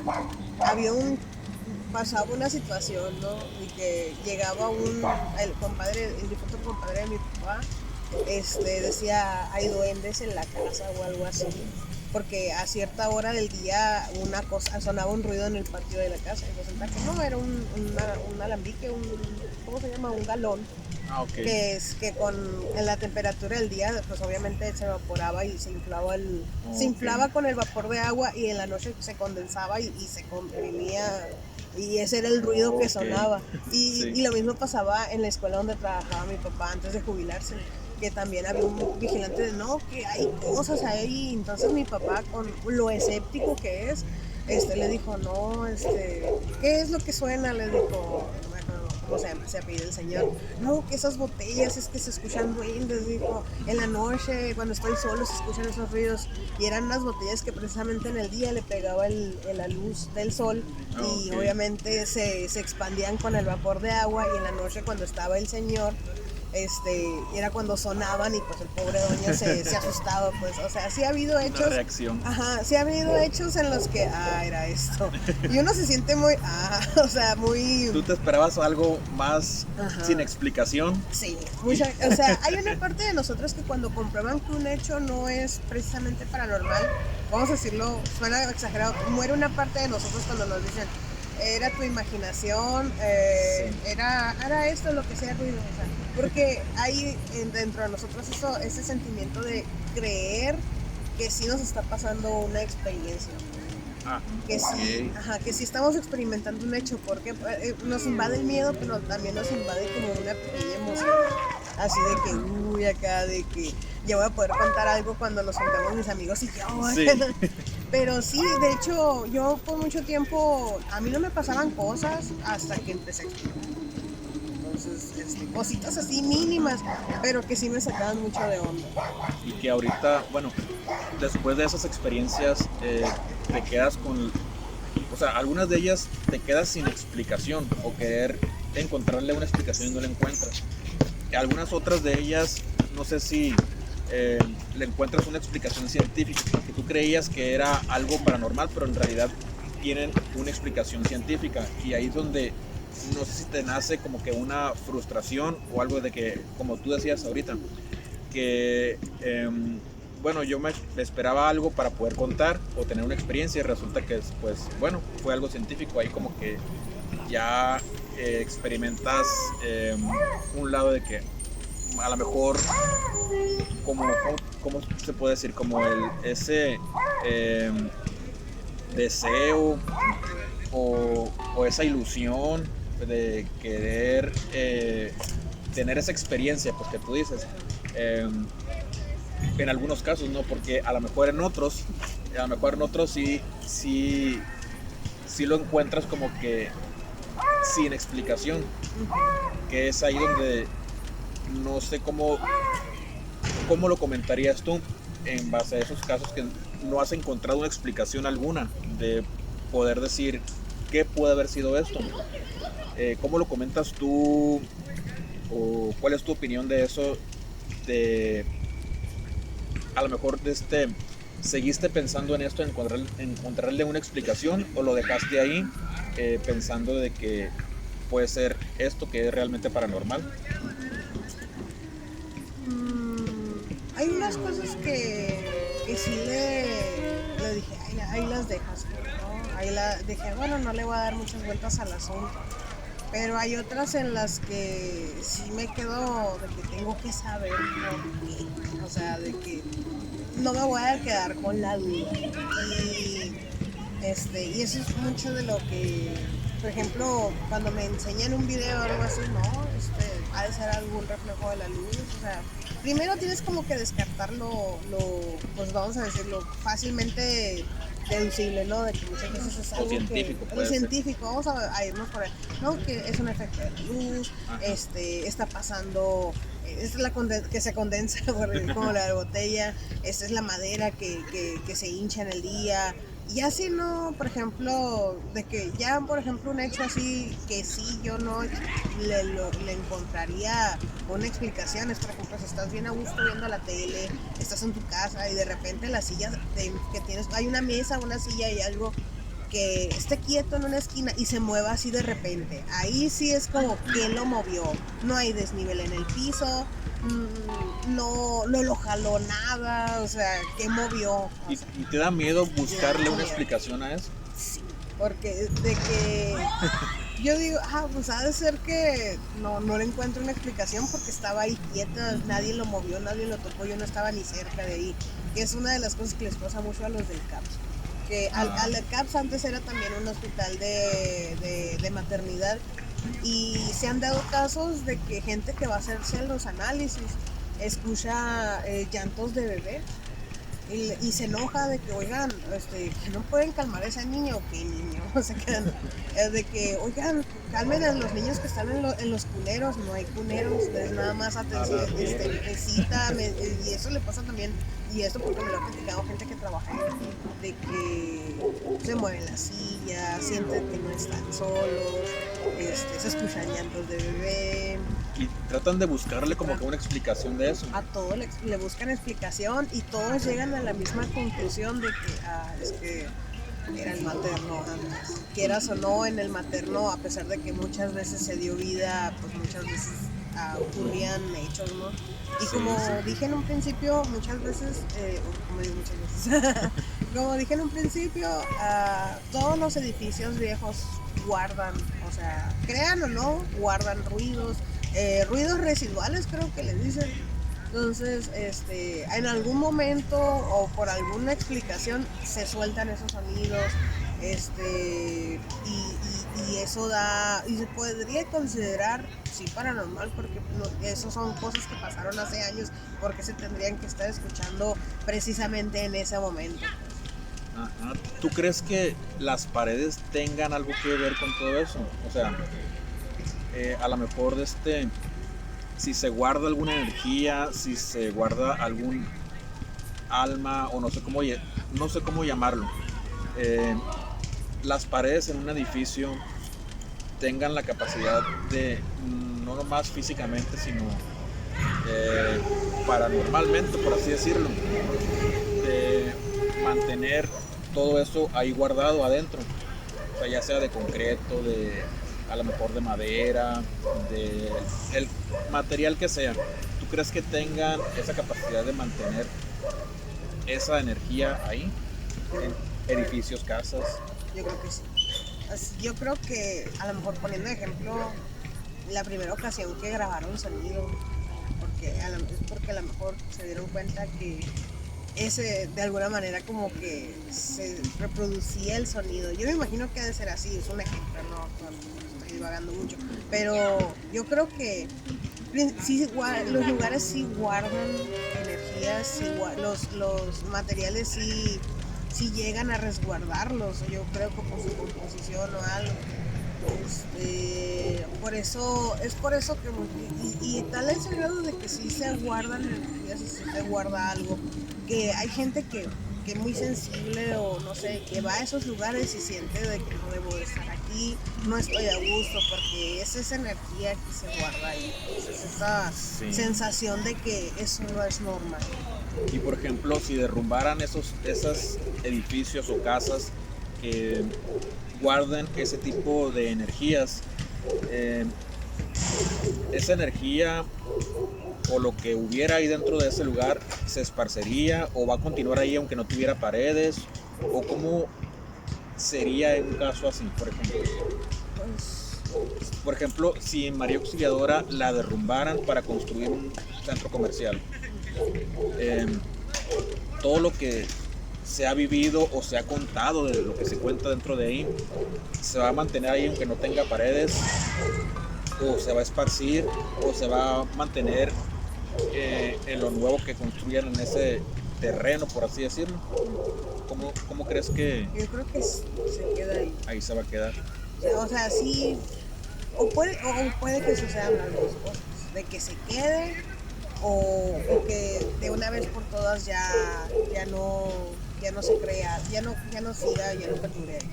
pasaba una situación, ¿no? Y que llegaba el difunto compadre de mi papá, decía, hay duendes en la casa o algo así. Porque a cierta hora del día sonaba un ruido en el patio de la casa y resulta que no, era un alambique, ¿cómo se llama? Un galón. Okay. Que es que en la temperatura del día pues obviamente se evaporaba y se inflaba se inflaba con el vapor de agua y en la noche se condensaba y se comprimía y ese era el ruido que sonaba. Y lo mismo pasaba en la escuela donde trabajaba mi papá antes de jubilarse, que también había un vigilante de no, que hay cosas ahí. Entonces mi papá, con lo escéptico que es, le dijo, no, ¿qué es lo que suena? Le dijo, no me acuerdo cómo se apellida el señor. No, que esas botellas es que se escuchan duendes, dijo, en la noche cuando estoy solo se escuchan esos ruidos. Y eran unas botellas que precisamente en el día le pegaba la luz del sol y obviamente se expandían con el vapor de agua, y en la noche cuando estaba el señor, era cuando sonaban y pues el pobre doña se asustaba, pues, o sea, sí ha habido hechos. Una reacción. Ajá, sí ha habido hechos en los que, era esto. Y uno se siente muy, o sea, muy... ¿Tú te esperabas algo más sin explicación? Sí, o sea, hay una parte de nosotros que cuando comprueban que un hecho no es precisamente paranormal, vamos a decirlo, suena exagerado, muere una parte de nosotros cuando nos dicen, era tu imaginación, era esto lo que sea ruido, o sea, porque hay dentro de nosotros ese sentimiento de creer que sí nos está pasando una experiencia, que sí estamos experimentando un hecho, porque nos invade el miedo, pero también nos invade como una pequeña emoción, así de que, acá de que ya voy a poder contar algo cuando nos juntamos mis amigos y yo. Sí. Pero sí, de hecho, yo por mucho tiempo, a mí no me pasaban cosas hasta que empecé a experimentar. Entonces, cositas así mínimas, pero que sí me sacaban mucho de onda. Y que ahorita, bueno, después de esas experiencias, te quedas con, o sea, algunas de ellas te quedas sin explicación o querer encontrarle una explicación y no la encuentras. Algunas otras de ellas, no sé si le encuentras una explicación científica, que tú creías que era algo paranormal, pero en realidad tienen una explicación científica, y ahí es donde no sé si te nace como que una frustración o algo de que, como tú decías ahorita, que bueno, yo me esperaba algo para poder contar o tener una experiencia y resulta que pues bueno, fue algo científico. Ahí como que ya experimentas un lado de que a lo mejor ¿cómo se puede decir? Como ese deseo o esa ilusión de querer tener esa experiencia, pues que tú dices, en algunos casos, ¿no? Porque a lo mejor en otros sí lo encuentras como que sin explicación, que es ahí donde no sé cómo lo comentarías tú en base a esos casos que no has encontrado una explicación alguna de poder decir qué puede haber sido esto. ¿Cómo lo comentas tú o cuál es tu opinión de eso? De a lo mejor seguiste pensando en esto, encontrarle una explicación, o lo dejaste ahí pensando de que puede ser esto que es realmente paranormal. Hay unas cosas que sí le dije, ahí las dejas, ¿no? Ahí dije, bueno, no le voy a dar muchas vueltas al asunto. Pero hay otras en las que sí me quedo de que tengo que saber por qué. O sea, de que no me voy a quedar con la duda. Y eso es mucho de lo que por ejemplo, cuando me enseñan un video o algo así, no, ha de ser algún reflejo de la luz, o sea, primero tienes como que descartar pues vamos a decirlo, fácilmente deducible, ¿no? De que muchas veces es algo científico, que, puede lo ser. científico, vamos a irnos por ahí, ¿no? Que es un efecto de la luz, Ajá. está pasando, esta es que se condensa como la botella, esta es la madera que se hincha en el día. Y así no, por ejemplo, de que ya, por ejemplo, un hecho así que sí yo no le encontraría una explicación es, por ejemplo, si estás bien a gusto viendo la tele, estás en tu casa y de repente la silla que tienes, hay una mesa, una silla y algo que esté quieto en una esquina y se mueva así de repente. Ahí sí es como que lo movió. No hay desnivel en el piso, no lo jaló nada, o sea, ¿qué movió? ¿Y te da miedo buscarle una miedo. explicación a eso? Sí, porque de que yo digo, pues ha de ser que no le encuentro una explicación porque estaba ahí quieta, nadie lo movió, nadie lo tocó, yo no estaba ni cerca de ahí, que es una de las cosas que les pasa mucho a los del CAPS. Que al CAPS antes era también un hospital de maternidad y se han dado casos de que gente que va a hacerse los análisis escucha llantos de bebé y se enoja de que, oigan, que no pueden calmar a ese niño, ¿qué niño? Se quedan, de que, oigan, calmen a los niños que están en los cuneros, no hay cuneros, es nada más atención, visita, y eso le pasa también, y esto porque me lo ha platicado gente que trabaja ahí, de que se mueven las sillas, sienten que no están solos, se escuchan llantos de bebé. Y tratan de buscarle como que una explicación de eso. A todo le buscan explicación y todos llegan a la misma conclusión de que es que era el materno antes. Quieras o no, en el materno, a pesar de que muchas veces se dio vida, pues muchas veces ocurrían hechos, ¿no? Y como dije en un principio, muchas veces, como digo muchas veces, como dije en un principio, todos los edificios viejos guardan, o sea, crean o no, guardan ruidos, ruidos residuales creo que les dicen. Entonces, en algún momento o por alguna explicación se sueltan esos sonidos, y eso da, y se podría considerar, sí, paranormal, porque eso son cosas que pasaron hace años, porque se tendrían que estar escuchando precisamente en ese momento. Ajá. ¿Tú crees que las paredes tengan algo que ver con todo eso? O sea, a lo mejor si se guarda alguna energía, si se guarda algún alma o no sé cómo llamarlo, las paredes en un edificio tengan la capacidad de, no nomás físicamente, sino paranormalmente, por así decirlo, de mantener todo eso ahí guardado adentro, o sea, ya sea de concreto, a lo mejor de madera, de el material que sea. ¿Tú crees que tengan esa capacidad de mantener esa energía ahí? En edificios, casas. Yo creo que sí. Yo creo que, a lo mejor poniendo de ejemplo, la primera ocasión que grabaron sonido, porque a lo mejor se dieron cuenta que ese de alguna manera como que se reproducía el sonido. Yo me imagino que ha de ser así, es un ejemplo, no estoy divagando mucho, pero yo creo que sí, los lugares sí guardan energías, sí, los materiales sí llegan a resguardarlos, yo creo que por su composición o algo. Es por eso que y tal es el grado de que sí se guardan energías y sí se guarda algo, que hay gente que es muy sensible o no sé, que va a esos lugares y siente de que no debo de estar aquí, no estoy a gusto, porque es esa energía que se guarda ahí, es esa sensación de que eso no es normal. Y por ejemplo, si derrumbaran esos edificios o casas que guarden ese tipo de energías, esa energía o lo que hubiera ahí dentro de ese lugar se esparcería o va a continuar ahí aunque no tuviera paredes, o cómo sería en un caso así, por ejemplo, si en María Auxiliadora la derrumbaran para construir un centro comercial, todo lo que se ha vivido o se ha contado de lo que se cuenta dentro de ahí, se va a mantener ahí aunque no tenga paredes, o se va a esparcir, o se va a mantener en lo nuevo que construyan en ese terreno, por así decirlo. ¿Cómo crees que Yo creo que se queda ahí. ahí se va a quedar? O sea, sí, o puede que sucedan las dos cosas, de que se quede o que de una vez por todas ya no se crea, ya no siga, ya no perdure ahí.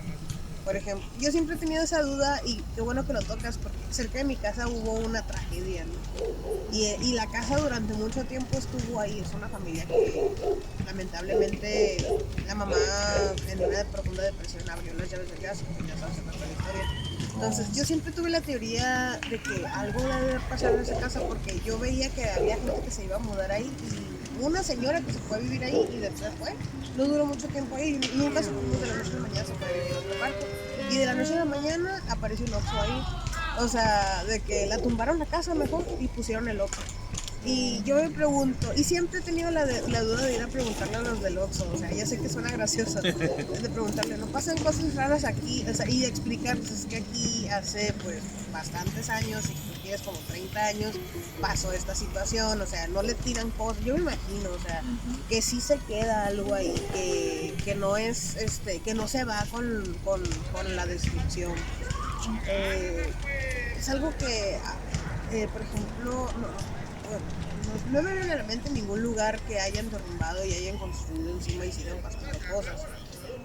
Por ejemplo, yo siempre he tenido esa duda y qué bueno que lo tocas porque cerca de mi casa hubo una tragedia, ¿no? Y la casa durante mucho tiempo estuvo ahí. Es una familia que lamentablemente la mamá en una profunda depresión abrió las llaves de casa, ya sabes la historia. Entonces yo siempre tuve la teoría de que algo debe pasar en esa casa porque yo veía que había gente que se iba a mudar ahí y una señora que se fue a vivir ahí y después no duró mucho tiempo ahí, nunca supimos de la noche a la mañana se fue a vivir a otra parte y de la noche a la mañana apareció un Oxxo ahí, o sea, de que la tumbaron la casa mejor y pusieron el Oxxo. Y yo me pregunto, y siempre he tenido la duda de ir a preguntarle a los del Oxxo, o sea, ya sé que suena gracioso, de preguntarle, ¿no pasan cosas raras aquí? O sea, y de explicarles, es que aquí hace pues bastantes años, si tú quieres como 30 años, pasó esta situación, o sea, no le tiran cosas, yo me imagino, o sea, que sí se queda algo ahí, que no es, que no se va con la descripción. Es algo que, por ejemplo, no me viene a la mente ningún lugar que hayan derrumbado y hayan construido encima y sigan pasando cosas.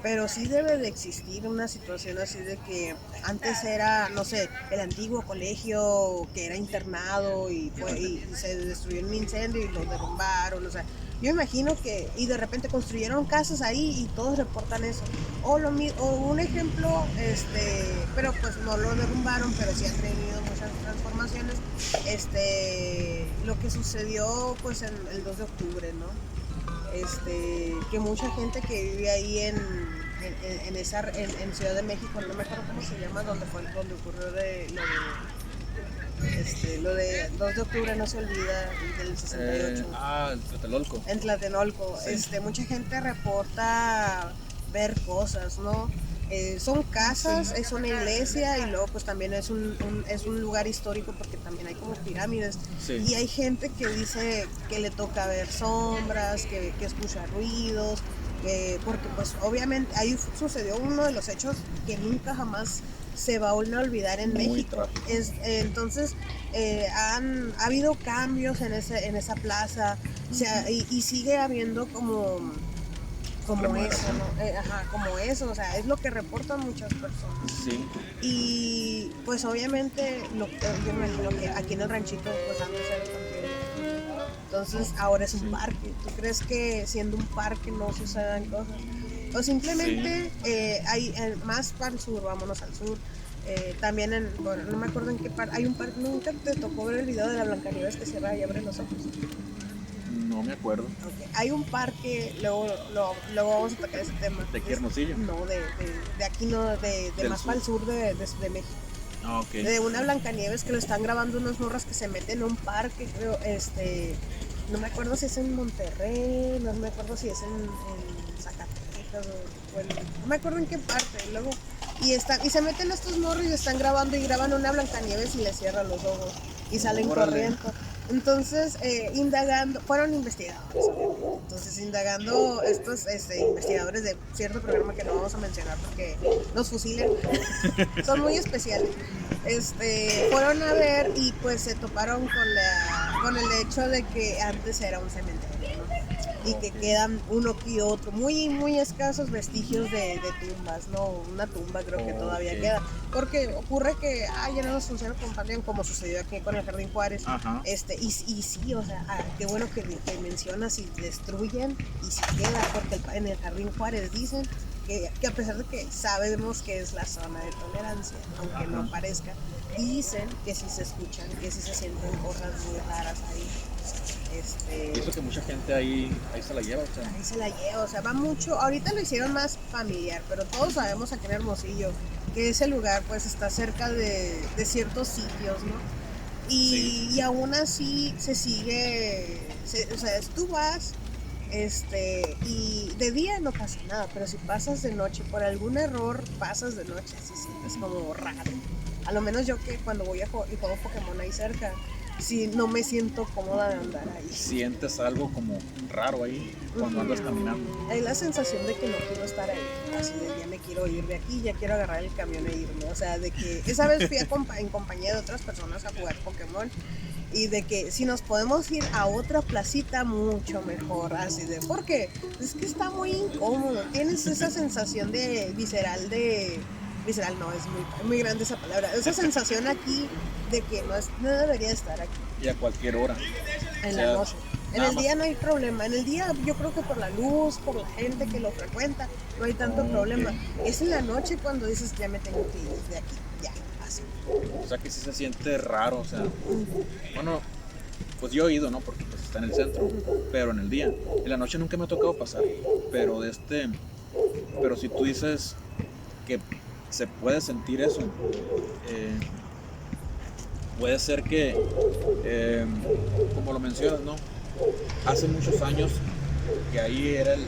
Pero sí debe de existir una situación así de que antes era, no sé, el antiguo colegio que era internado y se destruyó en un incendio y lo derrumbaron, o sea, yo imagino que, y de repente construyeron casas ahí y todos reportan eso. O un ejemplo, pero pues no lo derrumbaron, pero sí han tenido muchas transformaciones, lo que sucedió pues en el 2 de octubre, ¿no? Que mucha gente que vive ahí en Ciudad de México, no me acuerdo cómo se llama, donde ocurrió lo de 2 de octubre no se olvida del 68. En Tlatelolco. En Tlatelolco, Sí. Mucha gente reporta ver cosas, ¿no? Son casas, sí. Es una iglesia y luego pues también es un lugar histórico porque también hay como pirámides. Sí. Y hay gente que dice que le toca ver sombras, que escucha ruidos, porque pues obviamente ahí sucedió uno de los hechos que nunca jamás se va a olvidar en México. Entonces ha habido cambios en esa plaza, o sea, y sigue habiendo como eso, ¿no? Como eso, o sea, es lo que reportan muchas personas. Sí. Y pues obviamente yo me imagino que aquí en el ranchito pues antes era bastante. Entonces ahora es un parque. ¿Tú crees que siendo un parque no sucedan cosas? O simplemente hay más para el sur, vámonos al sur. También no me acuerdo en qué parque, hay un parque, nunca te tocó ver el video de la Blancanieves que cierra y abre los ojos. No me acuerdo. Okay. Hay un parque, luego vamos a tocar ese tema. ¿De qué Hermosillo? No, de aquí no, de más para el sur de México. Ah, ok. De una Blancanieves que lo están grabando unas morras que se meten en un parque, creo, no me acuerdo si es en Monterrey, no me acuerdo si es en Zacatecas no me acuerdo en qué parte, luego y se meten estos morros y están grabando y graban una Blancanieves y le cierran los ojos y salen corriendo. Entonces, fueron investigadores, obviamente. Entonces, indagando estos investigadores de cierto programa que no vamos a mencionar porque nos fusilan, son muy especiales. Fueron a ver y pues se toparon con el hecho de que antes era un cementerio, ¿no? Y que quedan uno que otro, muy, muy escasos vestigios de tumbas, ¿no? Una tumba creo que todavía queda. Porque ocurre que ya no nos funciona como sucedió aquí con el Jardín Juárez. Ajá. Y sí, o sea, qué bueno que mencionas y destruyen y si queda, porque en el Jardín Juárez dicen que a pesar de que sabemos que es la zona de tolerancia, aunque no parezca, dicen que sí se escuchan, que sí se sienten cosas muy raras ahí. Y eso que mucha gente ahí se la lleva, o sea. Ahí se la lleva, o sea, va mucho. Ahorita lo hicieron más familiar, pero todos sabemos aquí en Hermosillo que ese lugar pues está cerca de ciertos sitios, ¿no? Y aún así se sigue, o sea, tú vas Y de día no pasa nada, pero si pasas de noche, por algún error pasas de noche, así sientes como raro. A lo menos yo que cuando voy a y juego Pokémon ahí cerca, sí no me siento cómoda de andar ahí. ¿Sientes algo como raro ahí cuando andas caminando? Hay la sensación de que no quiero estar ahí, así de ya me quiero ir de aquí, ya quiero agarrar el camión e irme. O sea, de que esa vez fui en compañía de otras personas a jugar Pokémon y de que si nos podemos ir a otra placita mucho mejor, así de, porque es que está muy incómodo, tienes esa sensación de visceral no, es muy grande esa palabra, esa sensación aquí de que no debería estar aquí. Y a cualquier hora. En la noche. En el día no hay problema. En el día yo creo que por la luz, por la gente que lo frecuenta, no hay tanto problema. Es en la noche cuando dices ya me tengo que ir de aquí, ya, así. O sea que sí se siente raro, o sea, bueno, pues yo he ido, ¿no? Porque pues está en el centro, pero en el día. En la noche nunca me ha tocado pasar, pero pero si tú dices que se puede sentir eso, puede ser que, como lo mencionas, ¿no? Hace muchos años que ahí era el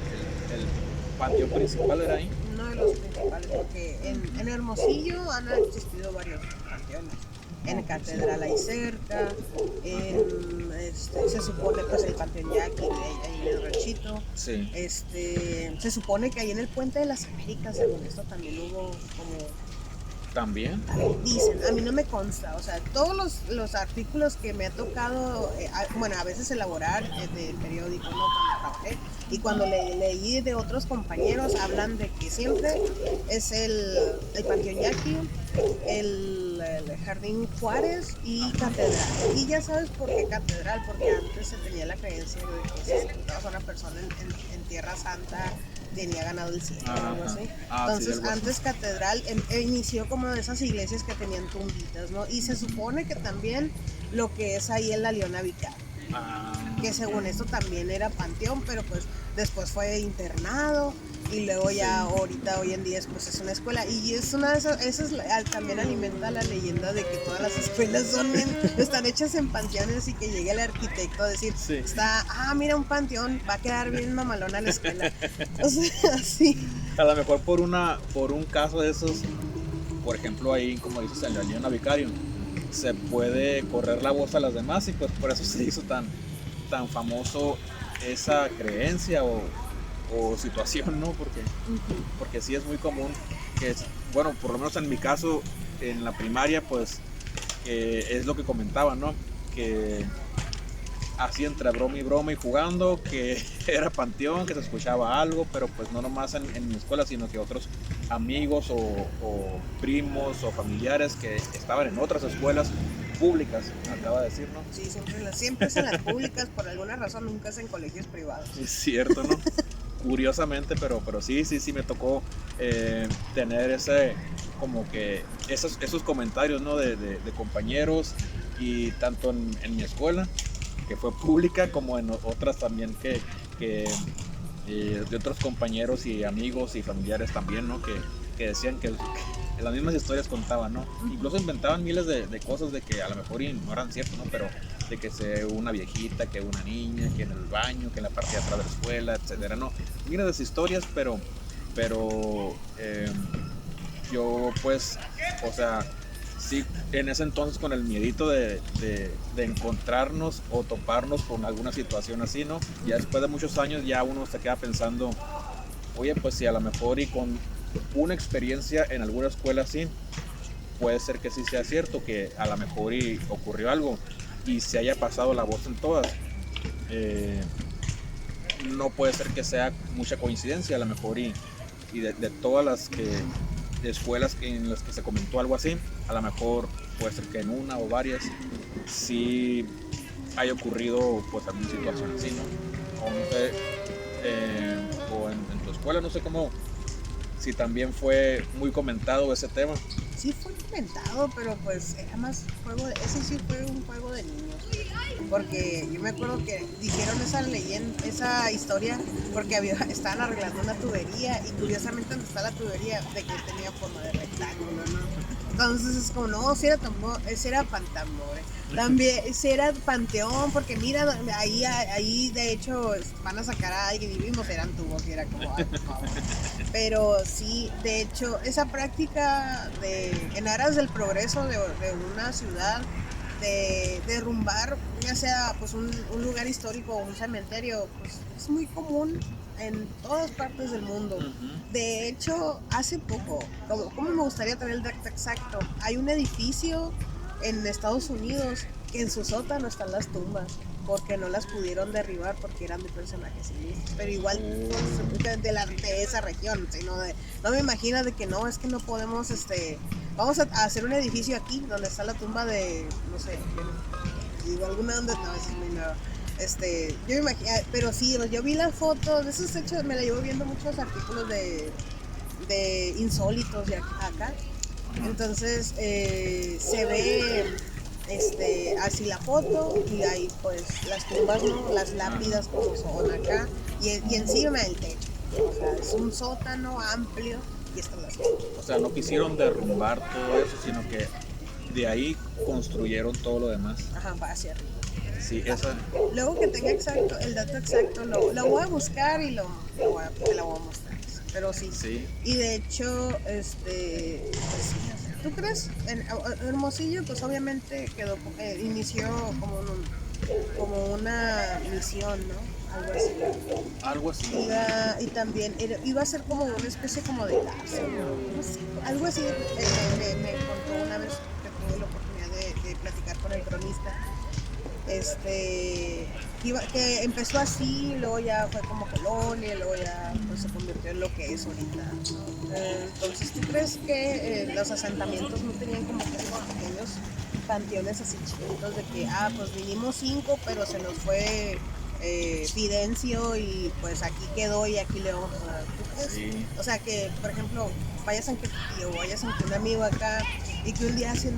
panteón principal, ¿era ahí? Uno de los principales, porque en Hermosillo han existido varios panteones. En Catedral ahí cerca, se supone pues el Panteón Yaqui ahí en el ranchito. Sí. Se supone que ahí en el Puente de las Américas, según esto, también hubo como... ¿También? Dicen, a mí no me consta, o sea, todos los artículos que me ha tocado, a veces elaborar del periódico, ¿no? Cuando trabajé, y cuando leí de otros compañeros, hablan de que siempre es el Panteón Yaqui, el Jardín Juárez y Catedral. Y ya sabes por qué Catedral, porque antes se tenía la creencia de que si sepultabas a una persona en Tierra Santa, tenía ganado el cielo o algo así. Entonces, sí, antes Catedral inició como de esas iglesias que tenían tumbitas, ¿no? Y se supone que también lo que es ahí en la Leona Vicaria, que según esto también era panteón, pero pues después fue internado y luego ya hoy en día pues es una escuela y es una de esas también alimenta la leyenda de que todas las escuelas están hechas en panteones y que llegue el arquitecto a decir, mira un panteón, va a quedar bien mamalona la escuela. O sea, sí. A lo mejor por un caso de esos, por ejemplo ahí, como dices, en la Leona Vicario, se puede correr la voz a las demás y pues por eso se hizo tan famoso esa creencia o situación, ¿no? Porque sí es muy común que, bueno, por lo menos en mi caso, en la primaria, pues, es lo que comentaba, ¿no? Que así entre broma y jugando, que era panteón, que se escuchaba algo, pero pues no nomás en mi escuela, sino que otros amigos o primos o familiares que estaban en otras escuelas públicas, acaba de decir, ¿no? Sí, siempre es en las públicas, por alguna razón nunca es en colegios privados. Es cierto, ¿no? Curiosamente, pero sí me tocó tener como que esos comentarios, ¿no? de compañeros y tanto en mi escuela, que fue pública, como en otras también que de otros compañeros y amigos y familiares también, ¿no? Que decían que las mismas historias contaban, ¿no? Incluso inventaban miles de cosas de que a lo mejor no eran ciertas, ¿no? Pero de que una viejita, que una niña, que en el baño, que en la parte de atrás de la escuela, etcétera, ¿no? Miles de historias, pero yo pues, o sea, sí, en ese entonces con el miedito de encontrarnos o toparnos con alguna situación así, ¿no? Ya después de muchos años ya uno se queda pensando, oye, pues si a lo mejor y con una experiencia en alguna escuela así, puede ser que sí sea cierto, que a lo mejor y ocurrió algo y se haya pasado la voz en todas. No puede ser que sea mucha coincidencia, a lo mejor y de todas las escuelas en las que se comentó algo así, a lo mejor puede ser que en una o varias sí haya ocurrido pues alguna situación así, ¿no? O no sé, o en tu escuela, no sé cómo, si también fue muy comentado ese tema. Sí fue comentado, pero pues era más ese sí fue un juego de niños, porque yo me acuerdo que dijeron esa historia porque estaban arreglando una tubería y curiosamente donde está la tubería de que tenía forma de rectángulo, ¿no? Entonces es como, no, si era tambor, ese era pantambor, También, si era panteón, porque mira, ahí de hecho van a sacar a alguien y vimos, eran tubos, y era como, ay, por favor. Pero sí, de hecho, esa práctica en aras del progreso de una ciudad, de derrumbar, ya sea pues un lugar histórico o un cementerio, pues es muy común en todas partes del mundo. De hecho, hace poco, como me gustaría tener el dato exacto, hay un edificio en Estados Unidos que en su sótano están las tumbas porque no las pudieron derribar porque eran de personajes ilustres, pero igual pues, de esa región, sino no me imagino de que no, es que no podemos, vamos a hacer un edificio aquí donde está la tumba de, no sé, digo, alguna donde, no, es muy nueva. Yo me imagino, pero sí, yo vi la foto de esos hechos, me la llevo viendo muchos artículos de insólitos de acá. Entonces se ve así la foto y ahí pues las tumbas, ¿no? Las lápidas como son acá y encima del techo. O sea, es un sótano amplio y están las tumbas. O sea, no quisieron derrumbar todo eso, sino que de ahí construyeron todo lo demás. Ajá, va hacia arriba. Sí, esa. Luego que tenga el dato exacto, lo voy a buscar y te lo voy a mostrar. Pero sí. Sí. Y de hecho, pues sí, ¿tú crees? En Hermosillo, pues obviamente inició como una misión, ¿no? Algo así. Algo así. Y también iba a ser como una especie como de cárcel, ¿no? Sí, algo así. Me contó una vez que tuve la oportunidad de platicar con el cronista. Que empezó así, luego ya fue como colonia, luego ya pues, se convirtió en lo que es ahorita. Entonces, ¿tú crees que los asentamientos no tenían como que esos pequeños panteones así chiquitos de que, pues vinimos 5, pero se nos fue Fidencio y pues aquí quedó y aquí le vamos a dar? ¿Tú crees? Sí. O sea, que, por ejemplo, vayas a que tío, vayas a un amigo acá y que un día hacen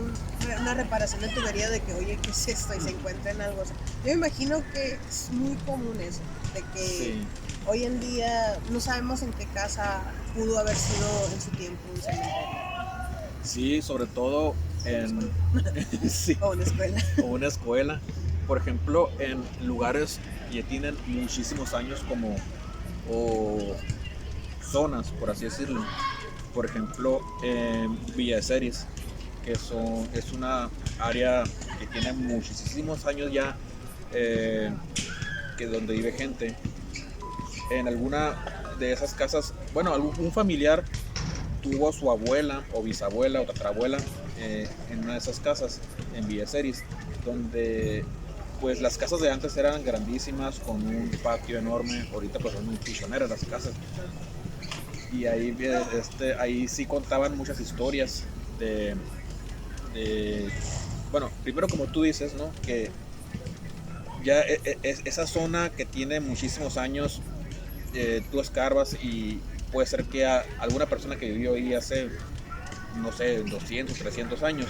una reparación de tubería de que, oye, ¿qué es esto? Y se encuentren algo. O sea, yo me imagino que es muy común eso, de que Sí. hoy en día no sabemos en qué casa pudo haber sido en su tiempo un cementerio. Sí, sobre todo en sí, O una escuela. o una escuela. Por ejemplo, en lugares que tienen muchísimos años como o zonas, por así decirlo. Por ejemplo, en Villa de Ceres, que es una área que tiene muchísimos años ya, que donde vive gente. En alguna de esas casas, bueno, algún familiar tuvo a su abuela o bisabuela o tatarabuela en una de esas casas en Villa de Ceres, donde pues las casas de antes eran grandísimas con un patio enorme. Ahorita pues son muy pichoneras las casas. Y ahí sí contaban muchas historias de bueno, primero como tú dices, ¿no? Que ya esa zona que tiene muchísimos años, tú escarbas y puede ser que alguna persona que vivió ahí hace, no sé, 200, 300 años,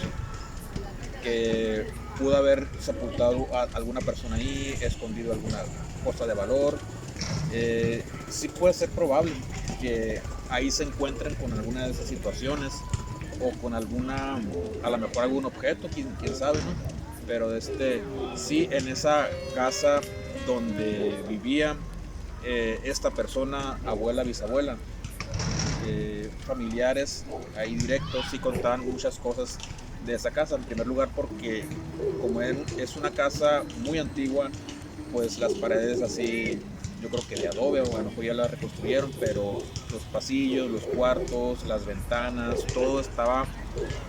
que pudo haber sepultado a alguna persona ahí, escondido alguna cosa de valor. Sí puede ser probable que ahí se encuentren con alguna de esas situaciones o con a lo mejor algún objeto, quién sabe, ¿no? Pero sí, en esa casa donde vivía esta persona, abuela, bisabuela, familiares ahí directos, sí contaban muchas cosas de esa casa. En primer lugar porque como es una casa muy antigua, pues las paredes así, yo creo que de adobe, o a lo mejor ya la reconstruyeron, pero los pasillos, los cuartos, las ventanas, todo estaba,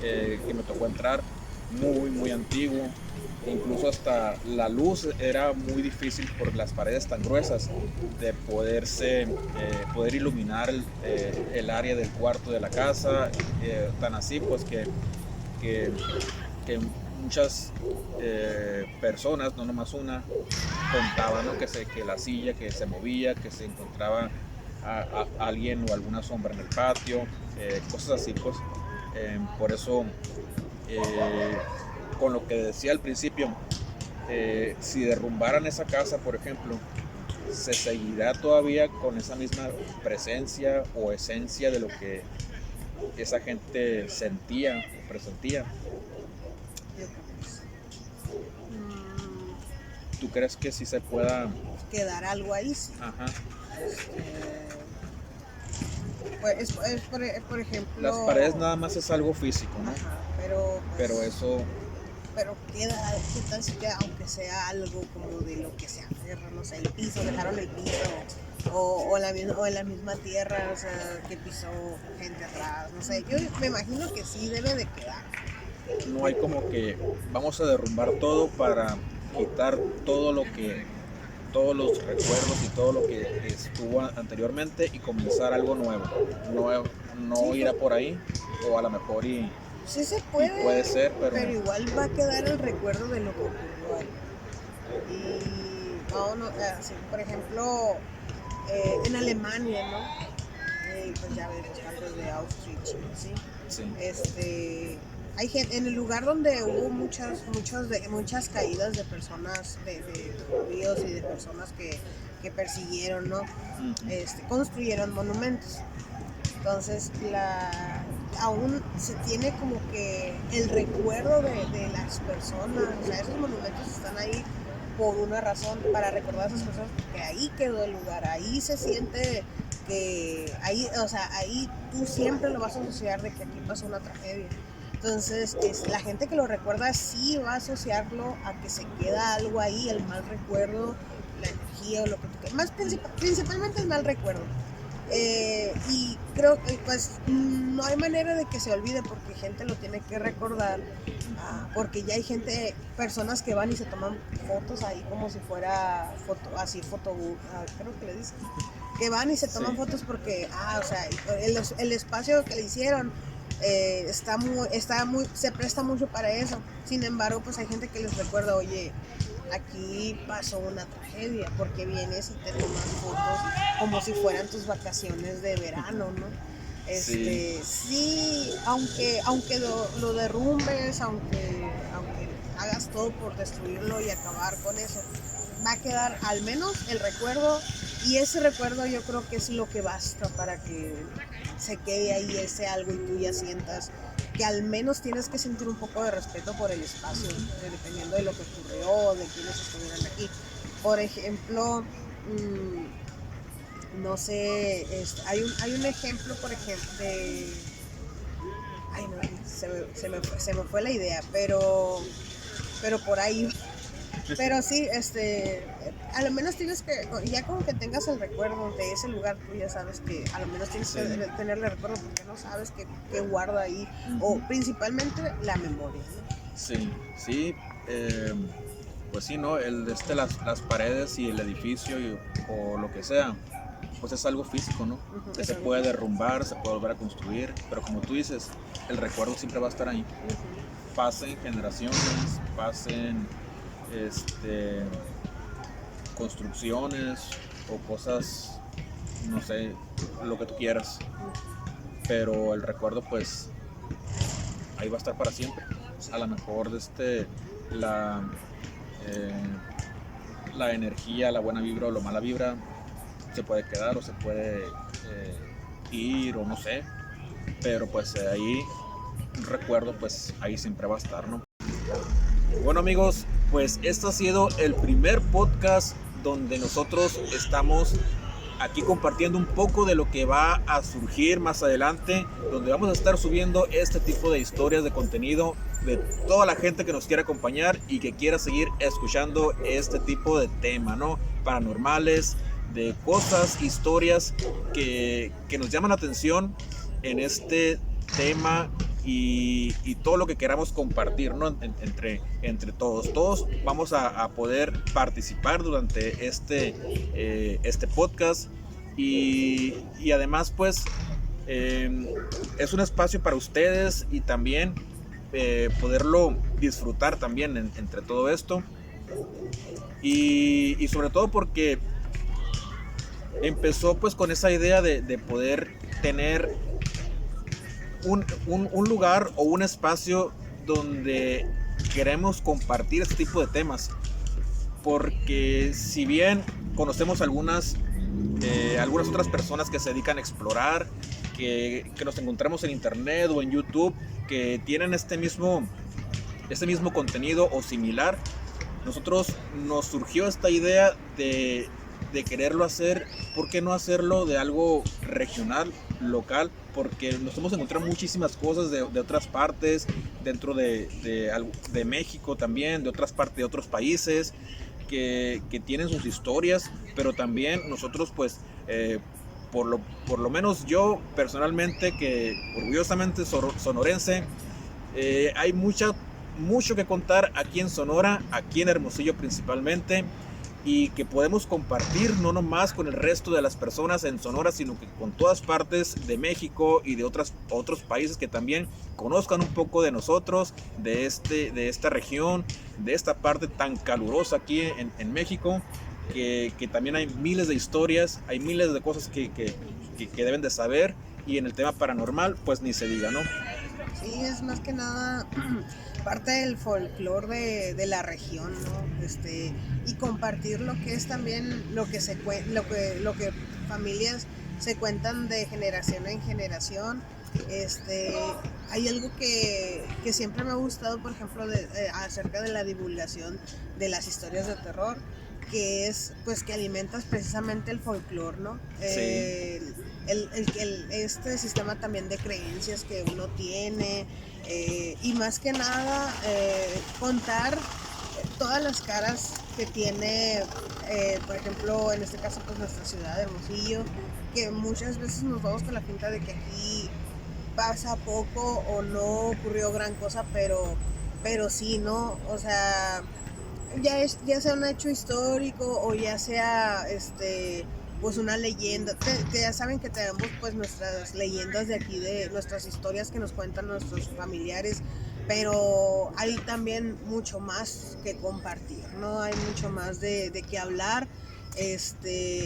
que me tocó entrar, muy, muy antiguo. Incluso hasta la luz era muy difícil por las paredes tan gruesas de poder iluminar el área del cuarto de la casa, tan así pues que muchas personas, no nomás una, contaban, ¿no? que la silla que se movía, que se encontraba a alguien o alguna sombra en el patio, cosas así, pues. Por eso, con lo que decía al principio, si derrumbaran esa casa, por ejemplo, se seguirá todavía con esa misma presencia o esencia de lo que esa gente sentía o presentía. ¿Tú crees que sí se pueda quedar algo ahí? Sí. Ajá. Por ejemplo... Las paredes nada más es algo físico, ¿no? Ajá, pero eso... Pero queda, ¿qué tal si queda, aunque sea algo como de lo que se aferra, no sé, el piso, dejaron el piso, o en la misma tierra, o sea, que pisó gente atrás, no sé, yo me imagino que sí debe de quedar. No hay como que vamos a derrumbar todo para quitar todos los recuerdos y todo lo que estuvo anteriormente y comenzar algo nuevo. No Sí, irá por ahí, o a lo mejor sí se puede, puede ser, pero igual va a quedar el recuerdo de lo que ocurrió ahí. Y vámonos, así, por ejemplo, en Alemania, ¿no? Pues ya ves los campos de Auschwitz, ¿sí? sí. Hay gente, en el lugar donde hubo muchas caídas de personas, de judíos y de personas que persiguieron, ¿no? Construyeron monumentos. Entonces, aún se tiene como que el recuerdo de las personas, o sea, esos monumentos están ahí por una razón, para recordar a esas personas, porque ahí quedó el lugar, ahí se siente que, ahí, o sea, ahí tú siempre lo vas a asociar de que aquí pasó una tragedia. Entonces, la gente que lo recuerda sí va a asociarlo a que se queda algo ahí, el mal recuerdo, la energía o lo que tú quieras. Más principalmente el mal recuerdo. Y creo que pues no hay manera de que se olvide porque gente lo tiene que recordar, porque ya hay personas que van y se toman fotos ahí como si fuera creo que le dicen, que van y se toman fotos porque, o sea, el espacio que le hicieron se presta mucho para eso. Sin embargo, pues hay gente que les recuerda, oye, aquí pasó una tragedia, porque vienes y te tomas fotos como si fueran tus vacaciones de verano, ¿no? Sí, aunque lo derrumbes, aunque hagas todo por destruirlo y acabar con eso, va a quedar al menos el recuerdo, y ese recuerdo yo creo que es lo que basta para que se quede ahí ese algo y tú ya sientas que al menos tienes que sentir un poco de respeto por el espacio, dependiendo de lo que ocurrió, de quienes estuvieran aquí. Por ejemplo, no sé, hay un ejemplo, por ejemplo, de... Ay, no, se me fue la idea, pero por ahí... Pero sí, a lo menos tienes que, ya como que tengas el recuerdo de ese lugar, tú ya sabes que a lo menos tienes que tenerle recuerdo, porque no sabes qué guarda ahí, o principalmente la memoria, ¿no? Sí, pues sí, ¿no? Las paredes y el edificio o lo que sea, pues es algo físico, ¿no? Que se puede derrumbar, se puede volver a construir, pero como tú dices, el recuerdo siempre va a estar ahí. Pasen generaciones, pasen construcciones o cosas, no sé, lo que tú quieras, pero el recuerdo pues ahí va a estar para siempre. A lo mejor la energía, la buena vibra o la mala vibra se puede quedar o se puede ir, o no sé, pero pues ahí un recuerdo pues ahí siempre va a estar, ¿no? Bueno, amigos, pues este ha sido el primer podcast donde nosotros estamos aquí compartiendo un poco de lo que va a surgir más adelante, donde vamos a estar subiendo este tipo de historias, de contenido de toda la gente que nos quiera acompañar y que quiera seguir escuchando este tipo de tema, ¿no? Paranormales, de cosas, historias que nos llaman la atención en este tema, y todo lo que queramos compartir, ¿no? entre todos. Todos vamos a poder participar durante este podcast, y además pues es un espacio para ustedes, y también poderlo disfrutar también entre todo esto, y sobre todo porque empezó pues con esa idea de poder tener un lugar o un espacio donde queremos compartir este tipo de temas, porque si bien conocemos algunas otras personas que se dedican a explorar, que nos encontramos en internet o en YouTube, que tienen este mismo contenido o similar, nosotros nos surgió esta idea de quererlo hacer. ¿Por qué no hacerlo de algo regional, local? Porque nos hemos encontrado muchísimas cosas de otras partes, dentro de México también, de otras partes, de otros países, que tienen sus historias, pero también nosotros pues, por lo menos yo personalmente, que orgullosamente sonorense, hay mucho que contar aquí en Sonora, aquí en Hermosillo principalmente, y que podemos compartir no nomás con el resto de las personas en Sonora, sino que con todas partes de México y de otros países que también conozcan un poco de nosotros, de esta región, de esta parte tan calurosa aquí en México, que también hay miles de historias, hay miles de cosas que deben de saber, y en el tema paranormal pues ni se diga, ¿no? Sí, es más que nada parte del folclore de la región, ¿no? Y compartir lo que es también lo que familias se cuentan de generación en generación. Hay algo que siempre me ha gustado, por ejemplo, acerca de la divulgación de las historias de terror, que es pues que alimentas precisamente el folclore, ¿no? Sí. Este sistema también de creencias que uno tiene, y más que nada contar todas las caras que tiene, por ejemplo, en este caso pues nuestra ciudad de Hermosillo, que muchas veces nos vamos con la finta de que aquí pasa poco o no ocurrió gran cosa, pero sí, ¿no? O sea, ya sea un hecho histórico o ya sea pues una leyenda, que ya saben que tenemos pues nuestras leyendas de aquí, de nuestras historias que nos cuentan nuestros familiares, pero hay también mucho más que compartir, ¿no? Hay mucho más de qué hablar.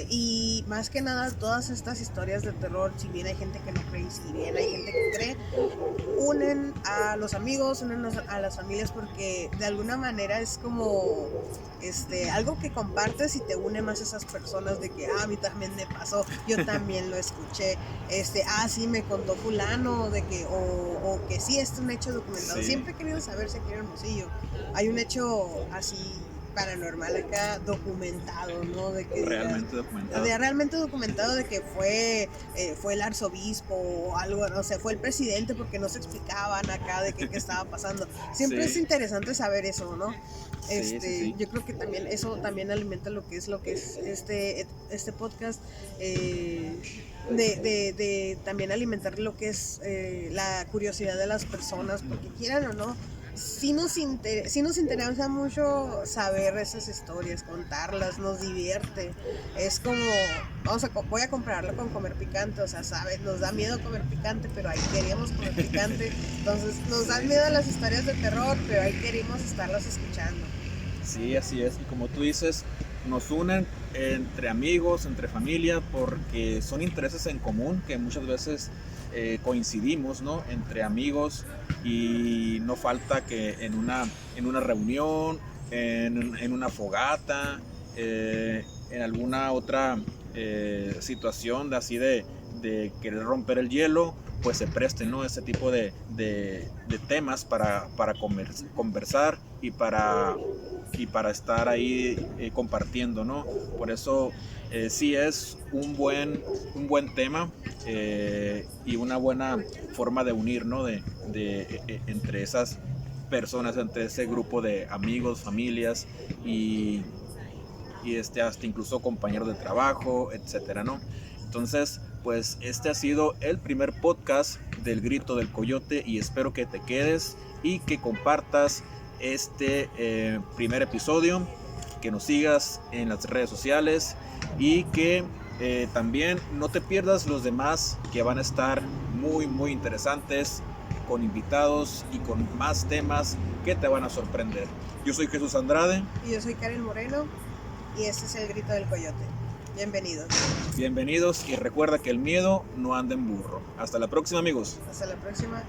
Y más que nada todas estas historias de terror, si bien hay gente que no cree y si bien hay gente que cree, unen a los amigos, unen a las familias, porque de alguna manera es como algo que compartes y te une más a esas personas, de que a mí también me pasó, yo también lo escuché, sí me contó fulano, de que o que sí, es un hecho documentado. Sí. Siempre he querido saber si aquí en Hermosillo hay un hecho así paranormal acá documentado, ¿no? De que realmente documentado de que fue el arzobispo o algo, o sea, fue el presidente, porque no se explicaban acá de qué estaba pasando. Siempre sí. Es interesante saber eso, ¿no? Sí. Yo creo que también eso también alimenta lo que es este podcast, de también alimentar lo que es la curiosidad de las personas, porque quieran o no, sí nos interesa mucho saber esas historias, contarlas, nos divierte. Es como, voy a compararlo con comer picante, o sea, ¿sabes? Nos da miedo comer picante, pero ahí queríamos comer picante. Entonces, nos dan miedo las historias de terror, pero ahí queríamos estarlas escuchando. Sí, así es. Y como tú dices, nos unen entre amigos, entre familia, porque son intereses en común que muchas veces coincidimos, ¿no? Entre amigos, y no falta que en una reunión, en una fogata, en alguna otra situación de querer romper el hielo, pues se presten, ¿no? Ese tipo de temas para conversar y para estar ahí compartiendo, ¿no? Por eso sí es un buen tema, y una buena forma de unir, ¿no? Entre esas personas, entre ese grupo de amigos, familias y hasta incluso compañeros de trabajo, etcétera, ¿no? Entonces, pues este ha sido el primer podcast del Grito del Coyote, y espero que te quedes y que compartas este primer episodio, que nos sigas en las redes sociales, y que también no te pierdas los demás, que van a estar muy muy interesantes, con invitados y con más temas que te van a sorprender. Yo soy Jesús Andrade. Y yo soy Karen Moreno, y este es el Grito del Coyote. Bienvenidos, y recuerda que el miedo no anda en burro. Hasta la próxima, amigos. Hasta la próxima.